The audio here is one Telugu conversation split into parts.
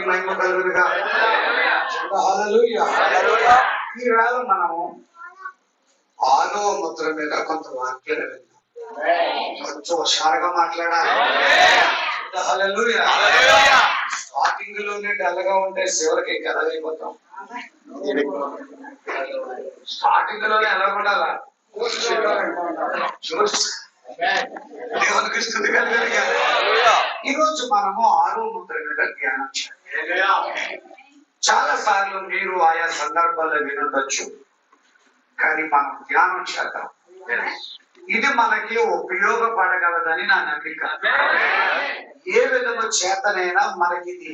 మహిమ కలుగునుగా. హల్లెలూయా. ఈవేళ మనము 6వ ముద్ర మీద కొంత వాక్యాలు విందాం. కొంచెం హుషారుగా మాట్లాడాలి. హల్లెలూయా. స్టార్టింగ్ లోనే డల్గా ఉంటే చివరికి కదలైపోతాం. స్టార్టింగ్ లోనే ఎలా ఉండాలా? దేవునికి స్తుతి కలుగునుగా. ఈరోజు మనము 6వ ముద్ర మీద ధ్యానం చేయాలి. చాలా సార్లు మీరు ఆయా సందర్భాల్లో వినొచ్చు, కానీ మనం ధ్యానం చేద్దాం. ఇది మనకి ఉపయోగపడగలదని నా నమ్మిక. ఏ విధము చేతనైనా మనకి ఇది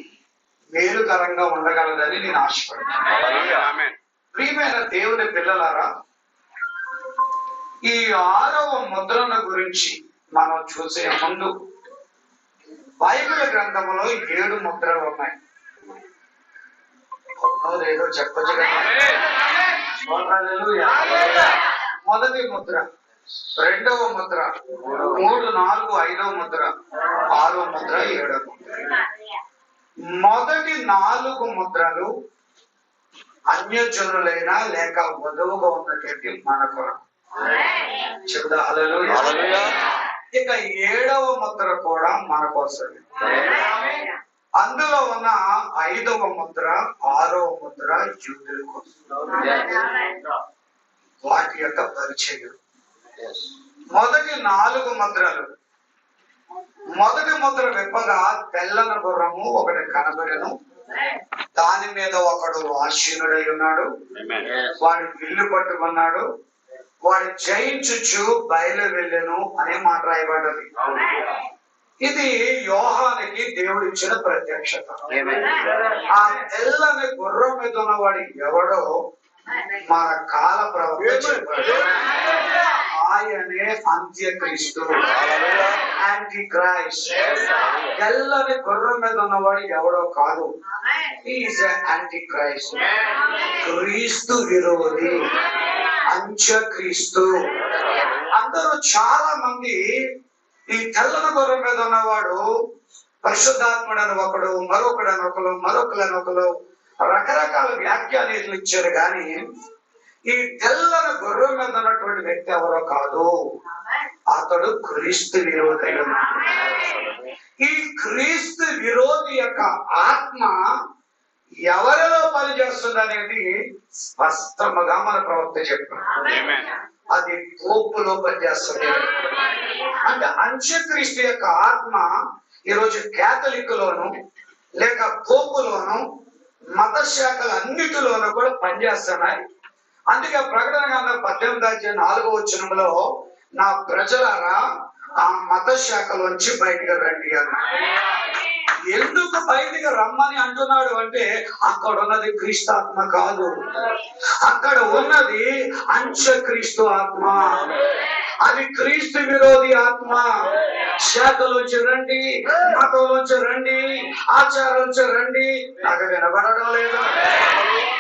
మేలుకరంగా ఉండగలదని నేను ఆశపడుతున్నాను. ప్రియమైన దేవుని పిల్లలారా, ఈ 6వ ముద్రను గురించి మనం చూసే ముందు బైబిల్ గ్రంథంలో 7 ముద్రలు ఉన్నాయి. ఏదో చెప్పచ్చు కదా. మొదటి ముద్ర, 2వ ముద్ర, 3, 4, 5వ ముద్ర, 6వ ముద్ర, 7వ ముద్ర. మొదటి 4 ముద్రలు అన్యజనులైనా లేక వధువుగా ఉన్నటువంటి మన కొరకు చెబుదా. హల్లెలూయా. ఇక 7వ ముద్ర కూడా మన కోసమే. అందులో ఉన్న 5వ ముద్ర, 6వ ముద్ర యూదుల కోసం, వాటి యొక్క పరిచయం. మొదటి 4 ముద్రలు. మొదటి ముద్ర విప్పగా తెల్లని గుర్రము ఒకటి కనబడెను, దాని మీద ఒకడు ఆసీనుడై ఉన్నాడు, వాడు విల్లు పట్టుకున్నాడు, వాడు జయించుచు బయలు వెళ్ళెను అనే మాట రాయబడ్డది. ఇది యోహానికి దేవుడు ఇచ్చిన ప్రత్యక్షత. ఆ తెల్లని గుర్రం మీద ఉన్నవాడు ఎవడో మన కాల ప్రవక్త, ఆయనే అంత్యక్రీస్తు, యాంటీ క్రైస్ట్. తెల్లని గుర్రం మీద ఉన్నవాడు ఎవడో కాదు, ఈజ్ యాంటీ క్రైస్ట్, క్రీస్తు విరోధి, అంత్యక్రీస్తు. అందరూ చాలా మంది ఈ తెల్లని గుర్రం మీద ఉన్నవాడు పరిశుద్ధాత్ముడని ఒకడు, మరొకడని ఒకరు రకరకాల వ్యాఖ్యానాలు ఇచ్చారు. కానీ ఈ తెల్లని గుర్రం మీద ఉన్నటువంటి వ్యక్తి ఎవరో కాదు, అతడు క్రీస్తు విరోధి. ఈ క్రీస్తు విరోధి యొక్క ఆత్మ ఎవరిలో పనిచేస్తుంది అనేది స్పష్టముగా మన ప్రవక్త చెప్పారు. అది పోపులో పనిచేస్తుంది. అంటే అంత్యక్రీస్తు యొక్క ఆత్మ ఈరోజు క్యాథలిక్లోను లేక పోపులోను మత శాఖలు అన్నిటిలోనూ కూడా పనిచేస్తున్నాయి. అందుకే ప్రకటన గ్రంథం 18:4వ వచనంలో నా ప్రజలారా ఆ మత శాఖలోంచి బయటకు రండి అన్నాడు. ఎందుకు బయటికి రమ్మని అంటున్నాడు అంటే, అక్కడ ఉన్నది క్రీస్తు ఆత్మ కాదు, అక్కడ ఉన్నది అంత్యక్రీస్తు ఆత్మ. అది క్రీస్తు విరోధి ఆత్మ. శాఖలోంచి రండి, మతంలోంచి రండి, ఆచారంలోంచి రండి. నాకు వినబడడం లేదు.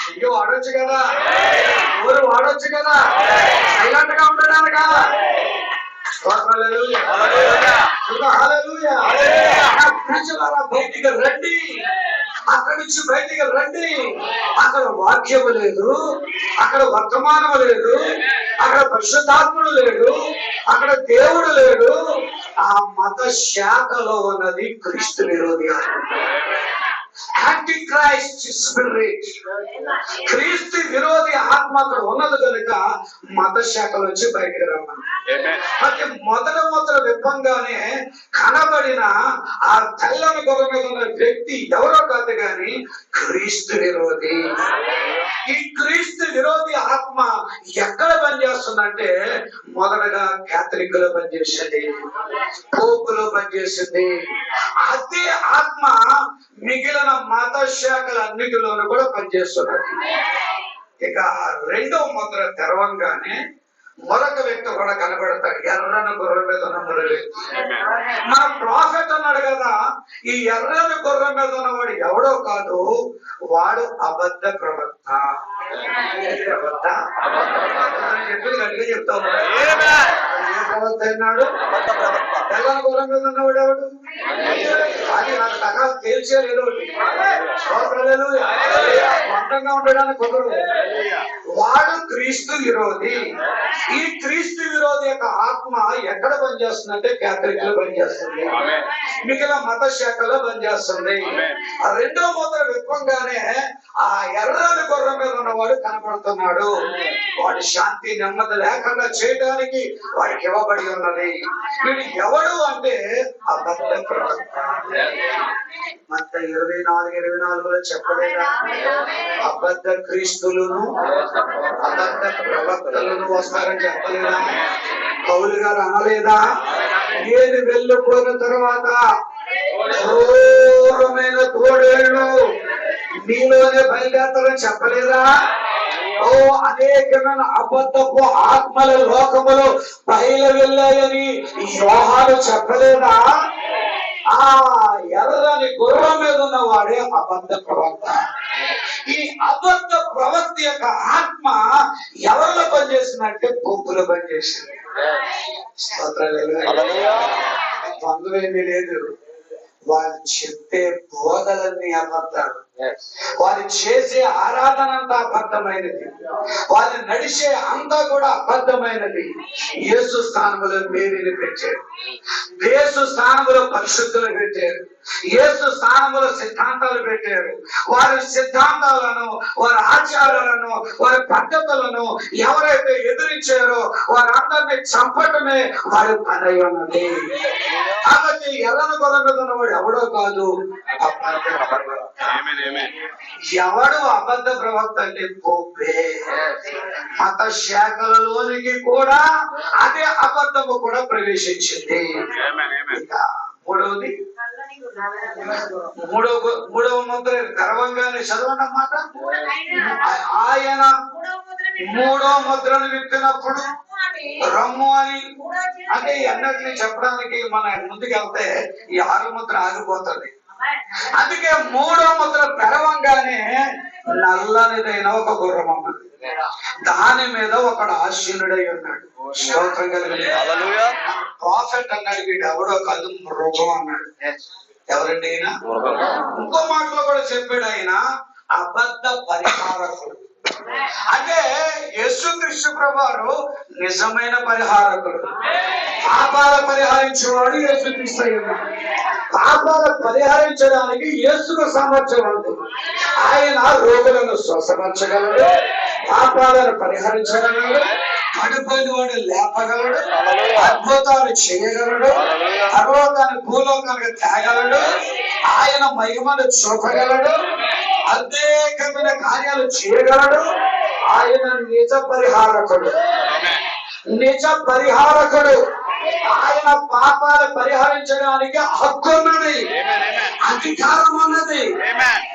చెయ్యి వాడొచ్చు కదా, ఊరు వాడొచ్చు కదా, సైలెంట్ గా ఉండడానికా. బయటికి రండి, అక్కడి నుంచి బయటికి రండి. అక్కడ వాక్యము లేదు, అక్కడ వర్తమానం లేదు, అక్కడ పరిశుద్ధాత్ముడు లేడు, అక్కడ దేవుడు లేడు. ఆ మత శాఖలో ఉన్నది క్రీస్తు విరోధి ఆత్మ, యాంటీ క్రైస్ట్ స్పిరిట్. క్రీస్తు విరోధి ఆత్మ అక్కడ ఉన్నది కనుక మత శాఖ నుంచి బయటకు రమ్మని. అయితే మొదటి ముద్ర విప్పంగానే కనబడిన ఆ తెల్లని గుర్రం మీద ఉన్న వ్యక్తి ఎవరో కాదు కానీ క్రీస్తు విరోధి. ఈ క్రీస్తు విరోధి ఆత్మ ఎక్కడ పనిచేస్తుందంటే, మొదటగా క్యాథలిక్ లో పనిచేసింది, పోపులో పనిచేసింది. అదే ఆత్మ మిగిలిన మత శాఖలన్నిటిలోనూ కూడా పనిచేస్తున్నది. ఇక 2వ ముద్ర తెరవంగానే మరొక వ్యక్తి కూడా కనబడతాడు, ఎర్రని గుర్రం మీద ఉన్న మురళి. మన ప్రాఫెట్ అన్నాడు కదా, ఈ ఎర్రని గుర్రం మీద ఉన్నవాడు ఎవడో కాదు, వాడు అబద్ధ ప్రవక్త. చెప్పి గట్టిగా చెప్తా ఉన్నాడు. ఏ ప్రవక్త అన్నాడు? తెల్లని గుర్రం మీద ఉన్నవాడు ఎవడు? అది నాకు తగ్గ తేల్చేది ఏదో ఒకటి. మతంగా ఉండడానికి కుదరదు. వాడు క్రీస్తు విరోధి. ఈ క్రీస్తు విరోధి యొక్క ఆత్మ ఎక్కడ పనిచేస్తుందంటే క్యాథలిక్ లో పనిచేస్తుంది, మిగిలిన మత శాఖలో పనిచేస్తుంది. ఆ రెండో ముద్ర విప్పంగానే ఆ ఎర్రని గుర్రం మీద ఉన్నవాడు కనపడుతున్నాడు. వాడి శాంతి నెమ్మది లేకుండా చేయడానికి వాడికి ఇవ్వబడి ఉన్నది. వీడు ఎవడు అంటే అబద్ధ ప్రవక్త. మత్తయి 24:24 చెప్పలేదా? అబద్ధ క్రీస్తులను అబద్ధ ప్రవక్తలను వస్తారని చెప్పలేదా? పౌలు గారు అనలేదా? నేను వెళ్ళిపోయిన తర్వాత క్రూరమైన తోడేళ్ళు మీలోనే బయలుదేరతారని చెప్పలేదా? ఓ అనేకమైన అబద్ధపు ఆత్మల లోకములు బయలు వెళ్ళాయని యోహాను చెప్పలేదా? ఆ ఎర్రని గుర్రం మీద ఉన్నవాడే అబద్ధ ప్రవక్త. ఈ అబద్ధ ప్రవక్త యొక్క ఆత్మ ఎవరిలో పనిచేసిందంటే బొబ్బులో పనిచేసింది. బంధువేమీ లేదు. వాళ్ళు చెప్పే బోధలన్నీ అబద్ధాలు, వాళ్ళు చేసే ఆరాధన అంతా అబద్ధమైనది, వాళ్ళు నడిచే అంతా కూడా అబద్ధమైనది. యేసు స్థానంలో మేరీని పెట్టారు, యేసు స్థానంలో పరిశుద్ధులు పెట్టారు, యేసు స్థానంలో సిద్ధాంతాలు పెట్టారు. వారి సిద్ధాంతాలను, వారి ఆచారాలను, వారి పద్ధతులను ఎవరైతే ఎదిరించారో వారందరినీ చంపటమే వారి పని ఉన్నది. కాబట్టి ఎర్రన గొర్రె మీద ఉన్నవాడు ఎవడో కాదు, ఎవడు అబద్ధ ప్రవక్త అంటే పోపే. మత శాఖలలోనికి కూడా అదే అబద్ధము కూడా ప్రవేశించింది. మూడవది, మూడవ ముద్ర గర్వంగానే చదవన్నమాట. ఆయన మూడో ముద్రను విప్పినప్పుడు రమ్ము అని అంటే అన్నట్లు చెప్పడానికి మన ముందుకెళ్తే ఈ 6 ముద్ర ఆగిపోతుంది. అందుకే మూడో ముద్ర తెరవంగానే నల్లనిదైన ఒక గుర్రం అన్నది, దాని మీద ఒకడు ఆశీనుడై ఉన్నాడు. స్తోత్రం కలిగింది. ప్రాఫెట్ అన్నాడు, వీడు ఎవడో కాదు మృగం అన్నాడు. ఎవరండి ఆయన? ఇంకో మాటలో కూడా చెప్పాడు, ఆయన అబద్ధ పరిహారకుడు. అంటే యేసుక్రీస్తు ప్రభువారు నిజమైన పరిహారకుడు. పాపాల పరిహరించేవాడు యేసుక్రీస్తు అయ్యాడు. పాపాలు పరిహరించడానికి యేసుకు సామర్థ్యం ఉంది. ఆయన రోగులను స్వస్థపరచగలడు, పాపాలను పరిహరించగలడు, పడిపోయిన వాడు లేపగలడు, అద్భుతాలు చేయగలడు, పర్వతాన్ని భూలోకానికి తేగలడు, ఆయన మహిమను చూపగలడు, అనేకమైన కార్యాలు చేయగలడు. ఆయన నిజ పరిహారకుడు, నిజ పరిహారకుడు. ఆయన పాపాలు పరిహరించడానికి హక్కు ఉన్నది, అధికారం ఉన్నది.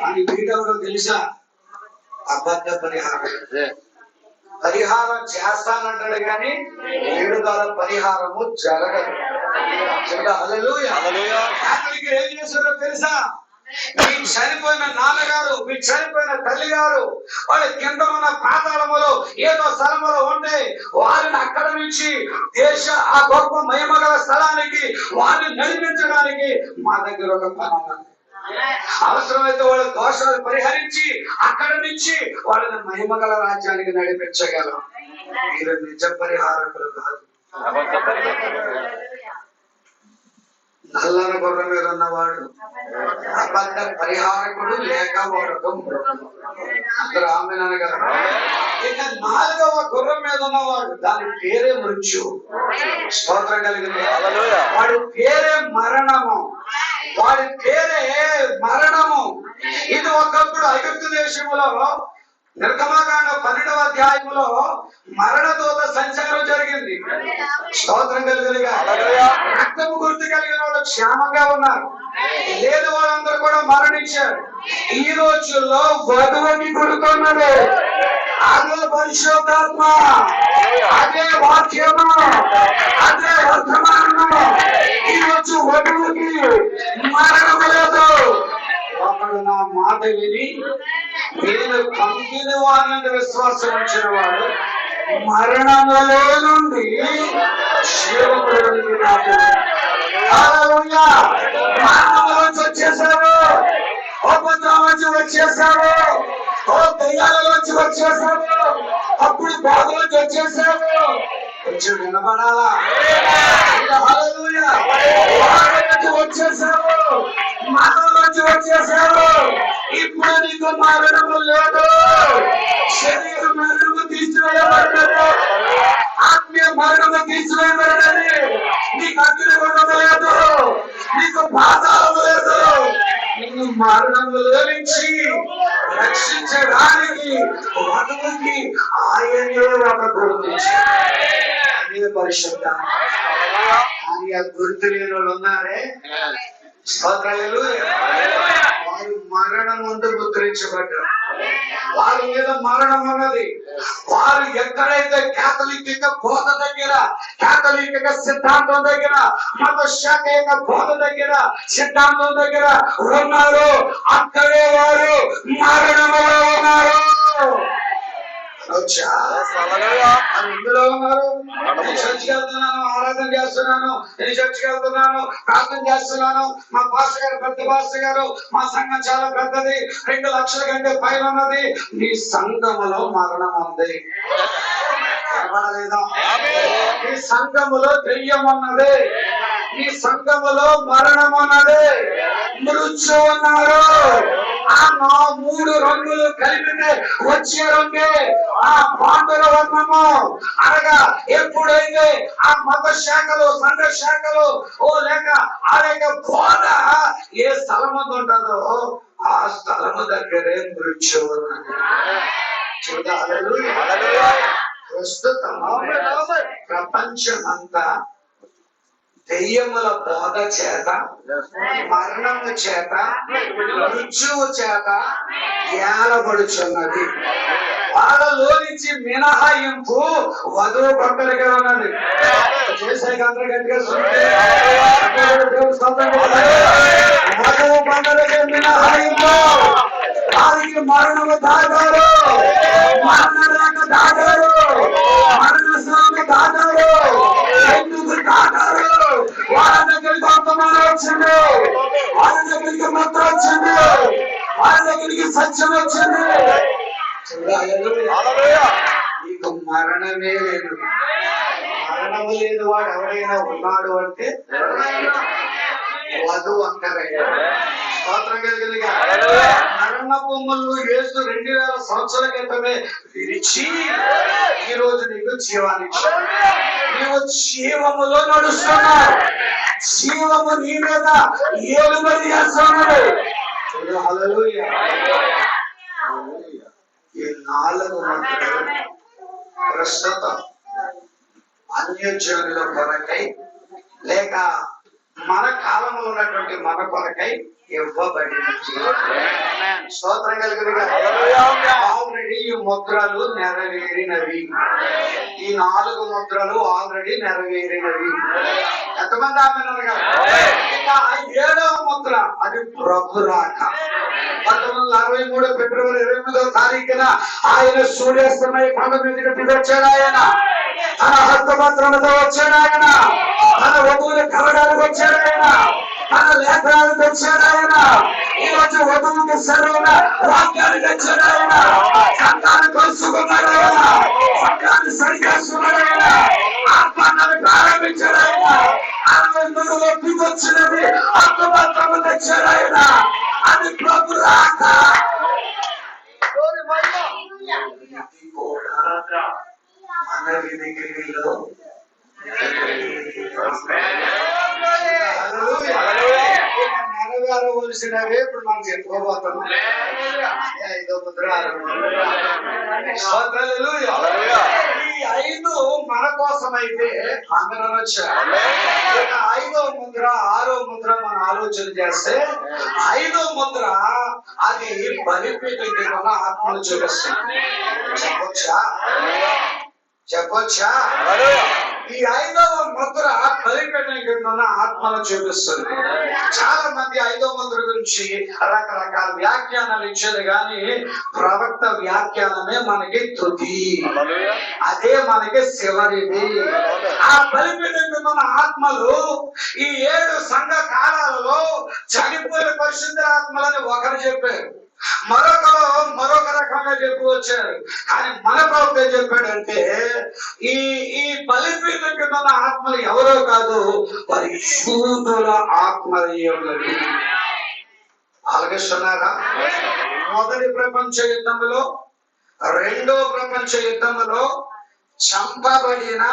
అని వీడెవడో తెలుసా? అబద్ధ పరిహారకుడు. పరిహారం చేస్తానంటాడు కానీ వీడు ద్వారా పరిహారము జరగదు. హల్లెలూయా. ఏం చేశారో తెలుసా? మీ చనిపోయిన నాన్నగారు, మీ చనిపోయిన తల్లి గారు వాళ్ళ కింద ఉన్న పాతాళములో ఏదో స్థలములో ఉంటే వారిని అక్కడ నుంచి ఆ గొప్ప మహిమగల స్థలానికి వారిని నడిపించడానికి మా దగ్గర ఒక పని ఉన్నది. అవసరమైతే వాళ్ళ దోషాలు పరిహరించి అక్కడి నుంచి వాళ్ళని మహిమగల రాజ్యానికి నడిపించగలం. మీరు నిజ పరిహారకులు కాదు. నల్లన గుర్రం మీద ఉన్నవాడు అబద్ధ పరిహారకుడు, లేక వాడు అందరూ ఆమేననగా. ఇక 4వ గుర్రం మీద ఉన్నవాడు, దాని పేరే మృత్యు. స్తోత్రం కలిగింది. వాడి పేరే మరణము, వాడి పేరే మరణము. ఇది ఒకప్పుడు ఐగుప్తు దేశంలో నిర్గమకాండ 12వ అధ్యాయంలో మరణదూత సంచారం జరిగింది. స్తోత్రం కలిగినగా. రక్తము గుర్తు కలిగిన వాళ్ళు క్షేమంగా ఉన్నారు, లేదు వాళ్ళందరూ కూడా మరణించారు. ఈ రోజుల్లో వధువుని గుర్తున్నది, అదే పరిశుద్ధాత్మ, అదే వాక్యము, అదే వర్తమానము. ఈ రోజు వధువుకి మరణము లేదు. ఒకడు నా మాట విని నేను పంపిన వారిని విశ్వాసం ఉంచిన వాడు మరణములో నుండి జీవములోనికి మరణంలోంచి వచ్చేసారు, ఉపద్రవం నుంచి వచ్చేసారు, ఓ దయ్య బోధ నుంచి వచ్చేసావు, కొంచెం వినపడాలా? హల్లెలూయా. వాడి నుంచి వచ్చేసావు, మతం నుంచి వచ్చేసావు. ఇప్పుడు నీకు మరణము లేదు, శరీర మరణము తీసివేయబడ్డది, ఆత్మీయ మరణము తీసివేయబడ్డది. నీకు అగ్నిగుండము లేదు, నీకు పాతాళము లేదు. నిన్ను మరణములో నుంచి రక్షించడానికి వధువుకి ఆయనే ఒక గుర్తించాడు. అదే పరిశుద్ధ. అని ఆ గుర్తు లేని వాళ్ళు ఉన్నారే, హల్లెలూయా, వారు మరణం ముందు ముద్రించబడ్డారు. వారి మీద మరణం ఉన్నది. వారు ఎక్కడైతే కేథలిక్ బోధ దగ్గర, కేథలిక్ సిద్ధాంతం దగ్గర, మత శాఖ యొక్క బోధ దగ్గర, సిద్ధాంతం దగ్గర ఉన్నారు, అక్కడే వారు మరణంలో ఉన్నారు. ఇందులో ఉన్నారు. నేను చర్చికి వెళ్తున్నాను, ఆరాధన చేస్తున్నాను, నేను చర్చికి వెళ్తున్నాను, ప్రార్థన చేస్తున్నాను. మా పాస్టర్ గారు పెద్ద పాస్టర్ గారు, మా సంఘం చాలా పెద్దది, 2 లక్షల కంటే పైన ఉన్నది. నీ సంఘములో మరణం ఉంది. నీ సంఘములో దెయ్యం ఉన్నది, నీ సంఘములో మరణం ఉన్నది, మృత్యు ఉన్నారు. ఆ 3 రంగులు కలిపితే వచ్చే రంగే ఆ పాండుర వర్ణము. అనగా ఎప్పుడైతే ఆ మత శాఖలు, సంఘ శాఖలు లేక ఆ యొక్క బోధ ఏ స్థలం ఉంటుందో ఆ స్థలము దగ్గరే మృత్యు ఉన్నది. ప్రస్తుతం ప్రపంచమంతా దెయ్యముల బోధ చేత, మరణము చేత, మృత్యువు చేత ఏలబడుచున్నది. వాళ్ళలో నుంచి మినహాయింపు వధువు భక్తులకే ఉన్నది. చేసే అందరూ గట్టిగా వధువు భక్తులకే మినహాయింపు. వారికి మరణము దాటారు, మరణ రేఖ దాటారు, మరణ శ్రమ దాటారు. ఎందుకు దాటారు? వాళ్ళ దగ్గరికి వర్తమానం వచ్చింది, వాళ్ళ దగ్గరికి మంత్రం వచ్చింది, వాళ్ళ దగ్గరికి సత్యం వచ్చింది. నీకు మరణమే లేదు. మరణము లేదు వాడు ఎవరైనా ఉన్నాడు అంటే వధువు అంటారైనా. మరణ బొమ్మలు యేసు 2000 సంవత్సరాల క్రితమే విరిచి ఈ రోజు నీకు జీవాన్ని ఇచ్చాడు. నీవు జీవములో నడుస్తున్నావు. జీవము నీ మీద ఏలుబడి చేస్తున్నాడు. హల్లెలూయా. ఈ 4 మంత్రాలు ప్రస్తుతం అన్యజనుల కొరకై లేక మన కాలంలో ఉన్నటువంటి మన కొరకై ఇవ్వబడినది. స్తోత్రం కలుగునుగా. ఆల్రెడీ ఈ ముద్రలు నెరవేరినవి. ఈ 4 ముద్రలు ఆల్రెడీ నెరవేరినవి. ఎంతమంది ఆమె? ఇంకా 7వ ముద్ర అది ప్రభు రాక. 1963 ఫిబ్రవరి 28వ తారీఖున ఆయన సూర్యాస్తమయ కొండ మీదకి దిగొచ్చాడు. ఆయన తన హస్తపత్రముతో వచ్చాడు. ఆయన తన వధువుని కలడానికి వచ్చాడు. ఆయన తన లేఖనాలు తెచ్చాడు. ఆయన ఈ రోజు వధువుకి సరైన వాక్యాన్ని తెచ్చాడు. ఆయన సంఘాన్ని కలుసుకున్నాడు. ఆయన సంఘాన్ని సరిచేస్తున్నాడు. ఆయన ఆత్మని ప్రారంభించాడు. ఆయన 62లో దిగొచ్చినది హస్తపత్రము తెచ్చాడు. ఆయన అది ప్రభు రాక. మన విధిలో నెరవేరవలసినవే ఇప్పుడు మనం చెప్పుకోబోతున్నాం. 5వ ముద్ర, 6వ ముద్ర. ఈ 5 మన కోసం అయితే అందరూ వచ్చారు. 5వ ముద్ర, 6వ ముద్ర మనం ఆలోచన చేస్తే 5వ ముద్ర అది బలిపీఠం కింద ఆత్మను చూపిస్తుంది. చెప్పొచ్చా? ఈ 5వ ముద్ర బలిపీఠం కింద ఆత్మను చూపిస్తుంది. చాలా మంది 5వ ముద్ర గురించి రకరకాల వ్యాఖ్యానాలు ఇచ్చేది, కానీ ప్రవక్త వ్యాఖ్యానమే మనకి తుది, అదే మనకి చివరిది. ఆ బలిపీఠం కింద ఆత్మలు ఈ 7 సంఘ కాలాలలో చనిపోయిన పరిశుద్ధ ఆత్మలని ఒకరు చెప్పారు, మరొక రకంగా చూడడానికి ఎక్కువ వచ్చారు. కానీ మన ప్రవక్త ఏం చెప్పాడంటే ఈ ఈ బలిపీఠం కింద ఉన్న ఆత్మలు ఎవరో కాదు, వారి యూదుల ఆత్మలే ఉన్నవి. ఆలకిస్తున్నారా? మొదటి ప్రపంచ యుద్ధంలో, రెండో ప్రపంచ యుద్ధంలో చంపబడిన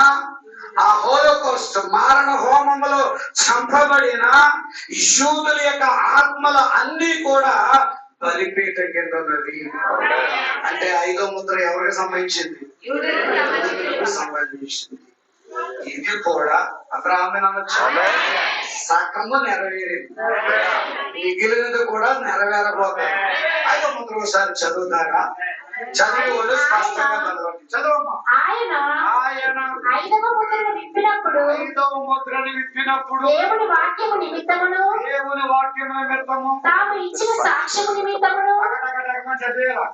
ఆ హోలోకాస్ట్ మారణ హోమములో చంపబడిన యూదుల యొక్క ఆత్మలు అన్ని కూడా బలిపీఠం కింద ఉన్నది. అంటే 5వ ముద్ర ఎవరికి సంబంధించింది? యూదులకు సంబంధించింది. ఇది కూడా అబ్రాహాము నమ్మచ్చు, సకము నెరవేరింది, మిగిలినది కూడా నెరవేరబోతుంది. 5వ ముద్ర ఒకసారి చదువుతారా? చదివి వాళ్ళు స్పష్టంగా చదవండి. చదవమ్మా. ఆయన 5వ ముద్రను విప్పినప్పుడు దేవుని వాక్యము నిమిత్తమును తాము ఇచ్చిన సాక్ష్యము నిమిత్తమును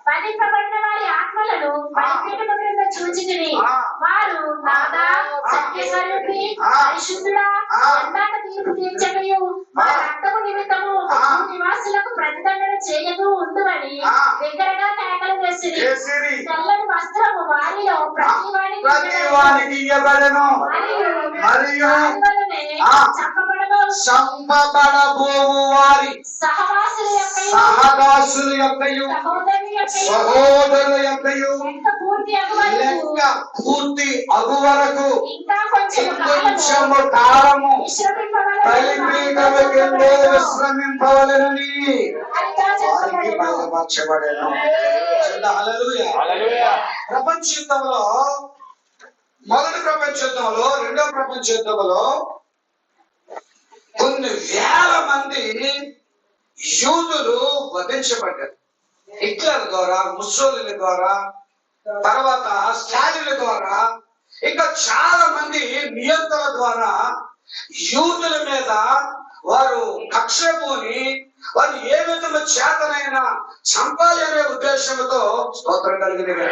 వధింపబడిన వారి ఆత్మలను బలిపీఠము క్రింద చూచితిని. వారు నాదా సత్యస్వరూపి పరిశుద్ధుడా ఎందాక తీర్పు తీర్చకయు మా రక్తము నిమిత్తము నివాసులకు ప్రతిదండన చేయదు ఉందని దగ్గరగా కేకలు వేసి తెల్లని వస్త్రము వారిలో ప్రతివానికి ఇయ్యబడెను మరియు చంపబడబోవు వారి సహవాసుల యొక్కయు సహోదరుల యొక్కయు లెక్క పూర్తి అగు వరకు ఇంకొంచెము కాలము బలిపీఠము కింద విశ్రమింపవలెనని వారికి బయలుపరచబడెను. ప్రపంచ యుద్ధంలో, మొదటి ప్రపంచ యుద్ధంలో, రెండవ ప్రపంచ యుద్ధంలో కొన్ని వేల మంది యూదులు వధించబడ్డారు. హిట్లర్ ద్వారా, ముస్సోలిని ద్వారా, తర్వాత స్టాలిన్ ద్వారా, ఇంకా చాలా మంది నియంత్రణ ద్వారా యూదుల మీద వారు కక్షపోని వారు ఏ విధంగా చేతనైనా చంపాలి అనే ఉద్దేశంతో స్తోత్రం కలిగింది.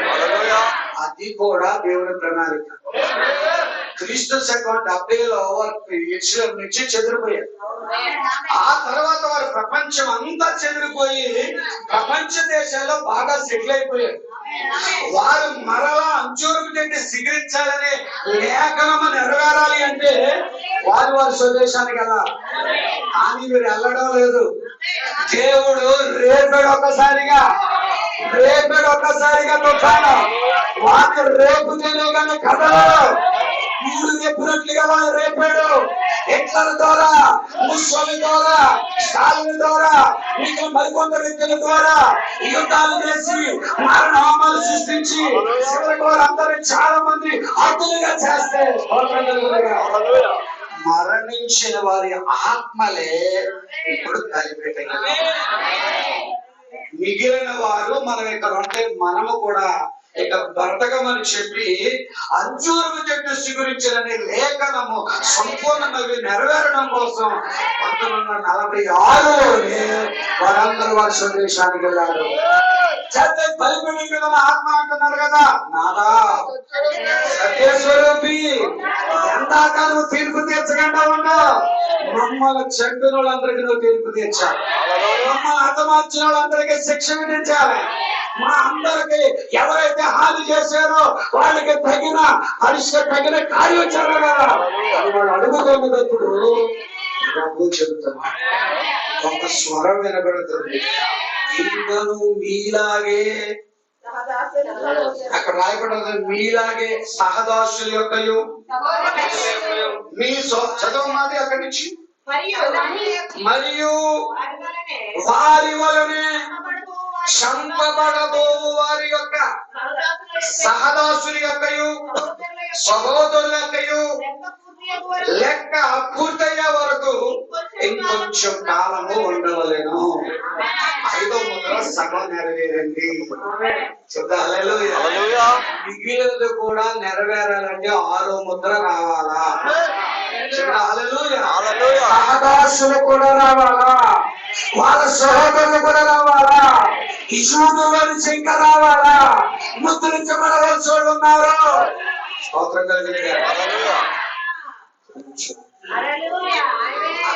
అది కూడా దేవుని ప్రణాళిక. క్రీస్తు శకం 70లో వారు యెరూషలేము నుంచి చెదిరిపోయారు. ఆ తర్వాత వారు ప్రపంచం అంతా చెదిరిపోయి ప్రపంచ దేశాల్లో బాగా సెటిల్ అయిపోయారు. వారు మరలా అంచూరుకు తింటే సిగరించాలని లేఖనము నెరవేరాలి అంటే వారి స్వదేశానికి కదా. కానీ మీరు వెళ్ళడం లేదు. దేవుడు రేపాడు ఒక్కసారిగా తుఫాను వాటి రేపుతేనే కానీ కథలో మీరు చెప్పినట్లుగా వారు రేపాడు. హిట్లర్ ద్వారా, ముస్సోలిని ద్వారా, స్టాలిన్ ద్వారా, ఇంకా మరికొందరు వ్యక్తుల ద్వారా యుద్ధాలు చేసి మరణహోమాలు సృష్టించి చివరికి వారందరూ చాలా మంది హతులుగా చేస్తే మరణించిన వారి ఆత్మలే ఇప్పుడు బలిపీఠం. మిగిలిన వారు మనం ఇక్కడ ఉంటే మనము కూడా ఇక బ్రతకమని చెప్పి అంజూరపు చెట్టు చిగురించాలనే లేఖనము సంపూర్ణంగా నెరవేరడం కోసం 1946లోనే వారందరూ వారి స్వదేశానికి వెళ్ళారు. చదివే బలిపీఠం మీద ఆత్మ అంటున్నారు కదా, నాదా సత్యస్వరూపి ఎందాక నువ్వు తీర్పు తీర్చకుండా ఉన్నావు. మమ్మల్ని చెడ్డిన వాళ్ళందరికీ నువ్వు తీర్పు తీర్చాలి. మమ్మల్ని హతమార్చిన వాళ్ళందరికీ శిక్ష విధించాలి. మా అందరికి ఎవరైతే హాని చేశారో వాళ్ళకి తగిన తగిన కార్యాచరణ వాళ్ళు అడుగుతున్నప్పుడు ప్రభు చెబుతున్నారు. ఒక స్వరం వినబడుతుంది, ఇంకను మీలాగే, అక్కడ రాయబడి మీలాగే సహదాసుల యొక్కయు మీ చదవమాది అక్కడి నుంచి మరియు వారి వలనే చంపబడబో వారి యొక్క సహదాసుల యొక్కయు సహోదరుల యొక్కయు లెక్క పూర్తయ్యే వరకు ఇంకొంచెం కాలము ఉండవలేను. 5వ ముద్ర సగం నెరవేరండి. మిగిలినది కూడా నెరవేరాలంటే 6వ ముద్ర రావాలా? సహదాసులు కూడా రావాలా? వాళ్ళ సహోదరులు కూడా రావాలా? ఇషూదులని శంక రావాలా? ముద్రించబడవలసి వాళ్ళు ఉన్నారు. స్తోత్రం కలిగిన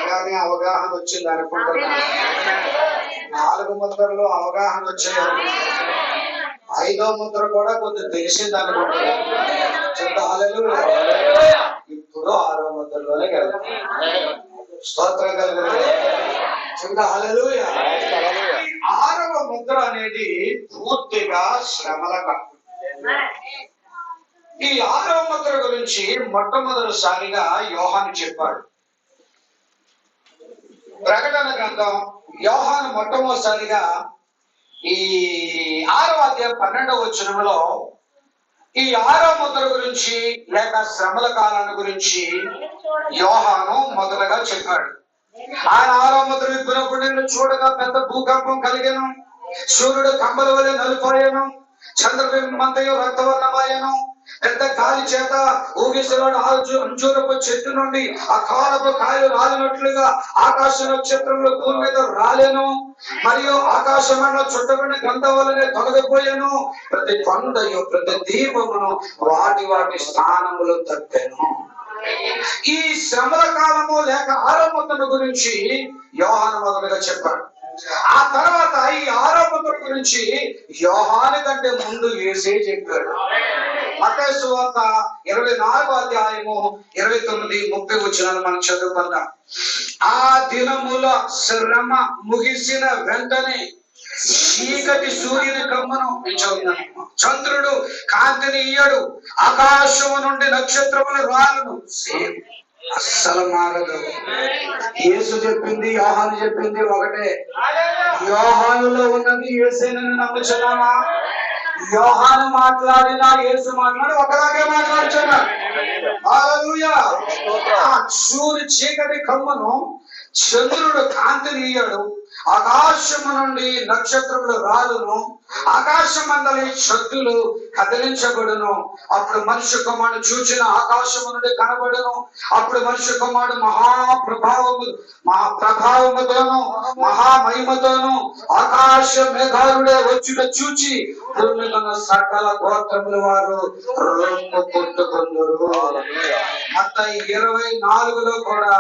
అలానే అవగాహన వచ్చింది అనుకుంటున్నా. 4 ముద్రలో అవగాహన వచ్చాయి. ఐదో ముద్ర కూడా కొంచెం తెలిసింది అనుకుంటున్నాను. హల్లెలూయా. ఇప్పుడు ఆరో ముద్రలోనే వెళ్తాం. స్తోత్రం కలుగును. హల్లెలూయా. ఆరవ ముద్ర అనేది పూర్తిగా శ్రమల కాలం. ఈ ఆరవ ముద్ర గురించి మొట్టమొదటిసారిగా యోహాను చెప్పాడు. ప్రకటన గ్రంథం యోహాను మొట్టమొదటిసారిగా ఈ 6వ అధ్యాయం 12వ వచనంలో ఈ ఆరవ ముద్ర గురించి లేక శ్రమల కాలాన్ని గురించి యోహాను మొదటగా చెప్పాడు. ఆయన ఆరవ ముద్ర విప్పినప్పుడు నేను చూడగా పెద్ద భూకంపం కలిగాను. సూర్యుడు కంబల వలె నలుపాయను, చంద్రబింబంతయు రక్తవర్ణమాయను. పెద్ద గాలి చేత ఊగిసలాడు అంజూరపు చెట్టు నుండి ఆ కాలపు కాయలు రాలినట్లుగా ఆకాశ నక్షత్రంలో భూమి మీద రాలేను. మరియు ఆకాశమైన చుట్టబడిన గంధం వలనే తొలగిపోయాను. ప్రతి కొండయు ప్రతి దీపమును వాటి వాటి స్థానములు తప్పాను. ఈ శ్రమల కాలము లేక ఆరంభముల గురించి యోహాను మొదలుగా చెప్పాడు. ఆ తర్వాత ఈ ఆరంభముల గురించి యోహాను కంటే ముందు యేసే చెప్పాడు. మత్తయి సువార్త 24వ అధ్యాయము 29, 30 వచనాలు మనం చదువుకుందాం. ఆ దినముల శ్రమ ముగిసిన వెంటనే చీకటి సూర్యుని కమ్మను చంద్రుడు కాంతిని ఇయ్యడు, ఆకాశము నుండి నక్షత్రములు రాలును. అస్సలు మారదు. యేసు చెప్పింది యోహాను చెప్పింది ఒకటే. యోహానులో ఉన్నది యేసేనని నమ్ముచున్నావా? యోహాను మాట్లాడినా యేసు మాట్లాడి ఒకలాగే మాట్లాడుచున్నాడు. హల్లెలూయా. సూర్యుడు చీకటి కమ్మను, చంద్రుడు కాంతిని ఇయ్యడు, ఆకాశము నుండి నక్షత్రములు రాలును, ఆకాశమందలి శక్తులు కదిలించబడును. అప్పుడు మనుష్య కుమారుడు చూచిన ఆకాశము నుండి కనబడును. అప్పుడు మనుష్య కుమారుడు మహాప్రభావముతోను మహామహిమతోను ఆకాశ మేఘారుడే వచ్చుట చూచి భూమిలో సకల గోత్రముల వారు రొమ్ము కొట్టుకుందురు. మత్తయి 24లో కూడా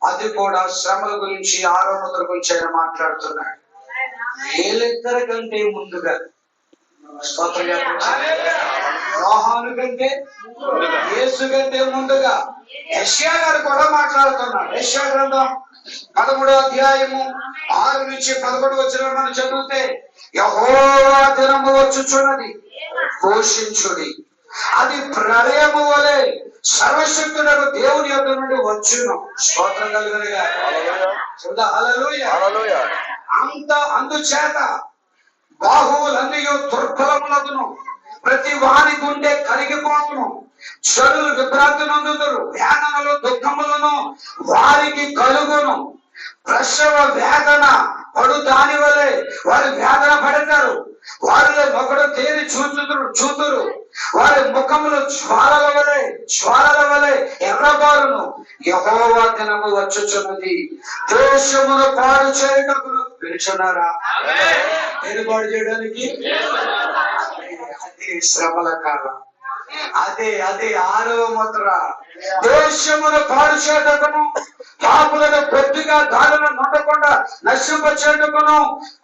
అది కూడా శ్రమల గురించి ఆరో ముద్ర గురించి ఆయన మాట్లాడుతున్నాడు. వీళ్ళిద్దరి కంటే ముందుగా యోహాను కంటే యేసు కంటే ముందుగా యెషయా గారు కూడా మాట్లాడుతున్నాడు. యెషయా గ్రంథం 13వ అధ్యాయము 6 నుంచి 11 వచనాలు మనం చదివితే, యెహోవా దినము వచ్చుచున్నది, ఘోషించుడి, అది ప్రళయము వలె సర్వశక్తుడకు దేవుని యొద్ద నుండి వచ్చును. స్తోత్రం కలుగునుగా. హల్లెలూయా. అందుచేత బాహువులన్నీ దుర్బలములగును, ప్రతి వాని గుండె కరిగిపోవును, జనులు విభ్రాంతి నొందుదురు, వేదనలు దుఃఖములను వారికి కలుగును. ప్రసవ వేదన పడు దాని వలె వారి వేదన పడతారు. వారిలో ఒకడు తేరి చూతురు, వారి ముఖములు జ్వాలల వలె ఎర్రబారును. యెహోవా దినము వచ్చుచున్నది, దోషమును పాడు చేయుటకు పిలుచున్నారా? నేను పాడు చేయడానికి అదే శ్రమల కాలం. అదే ఆరవ ముద్ర. దేశమును పాడు చేయటకును, పాపులను కొద్దిగా దారులను నొట్టకుండా నశింపచేయటకును,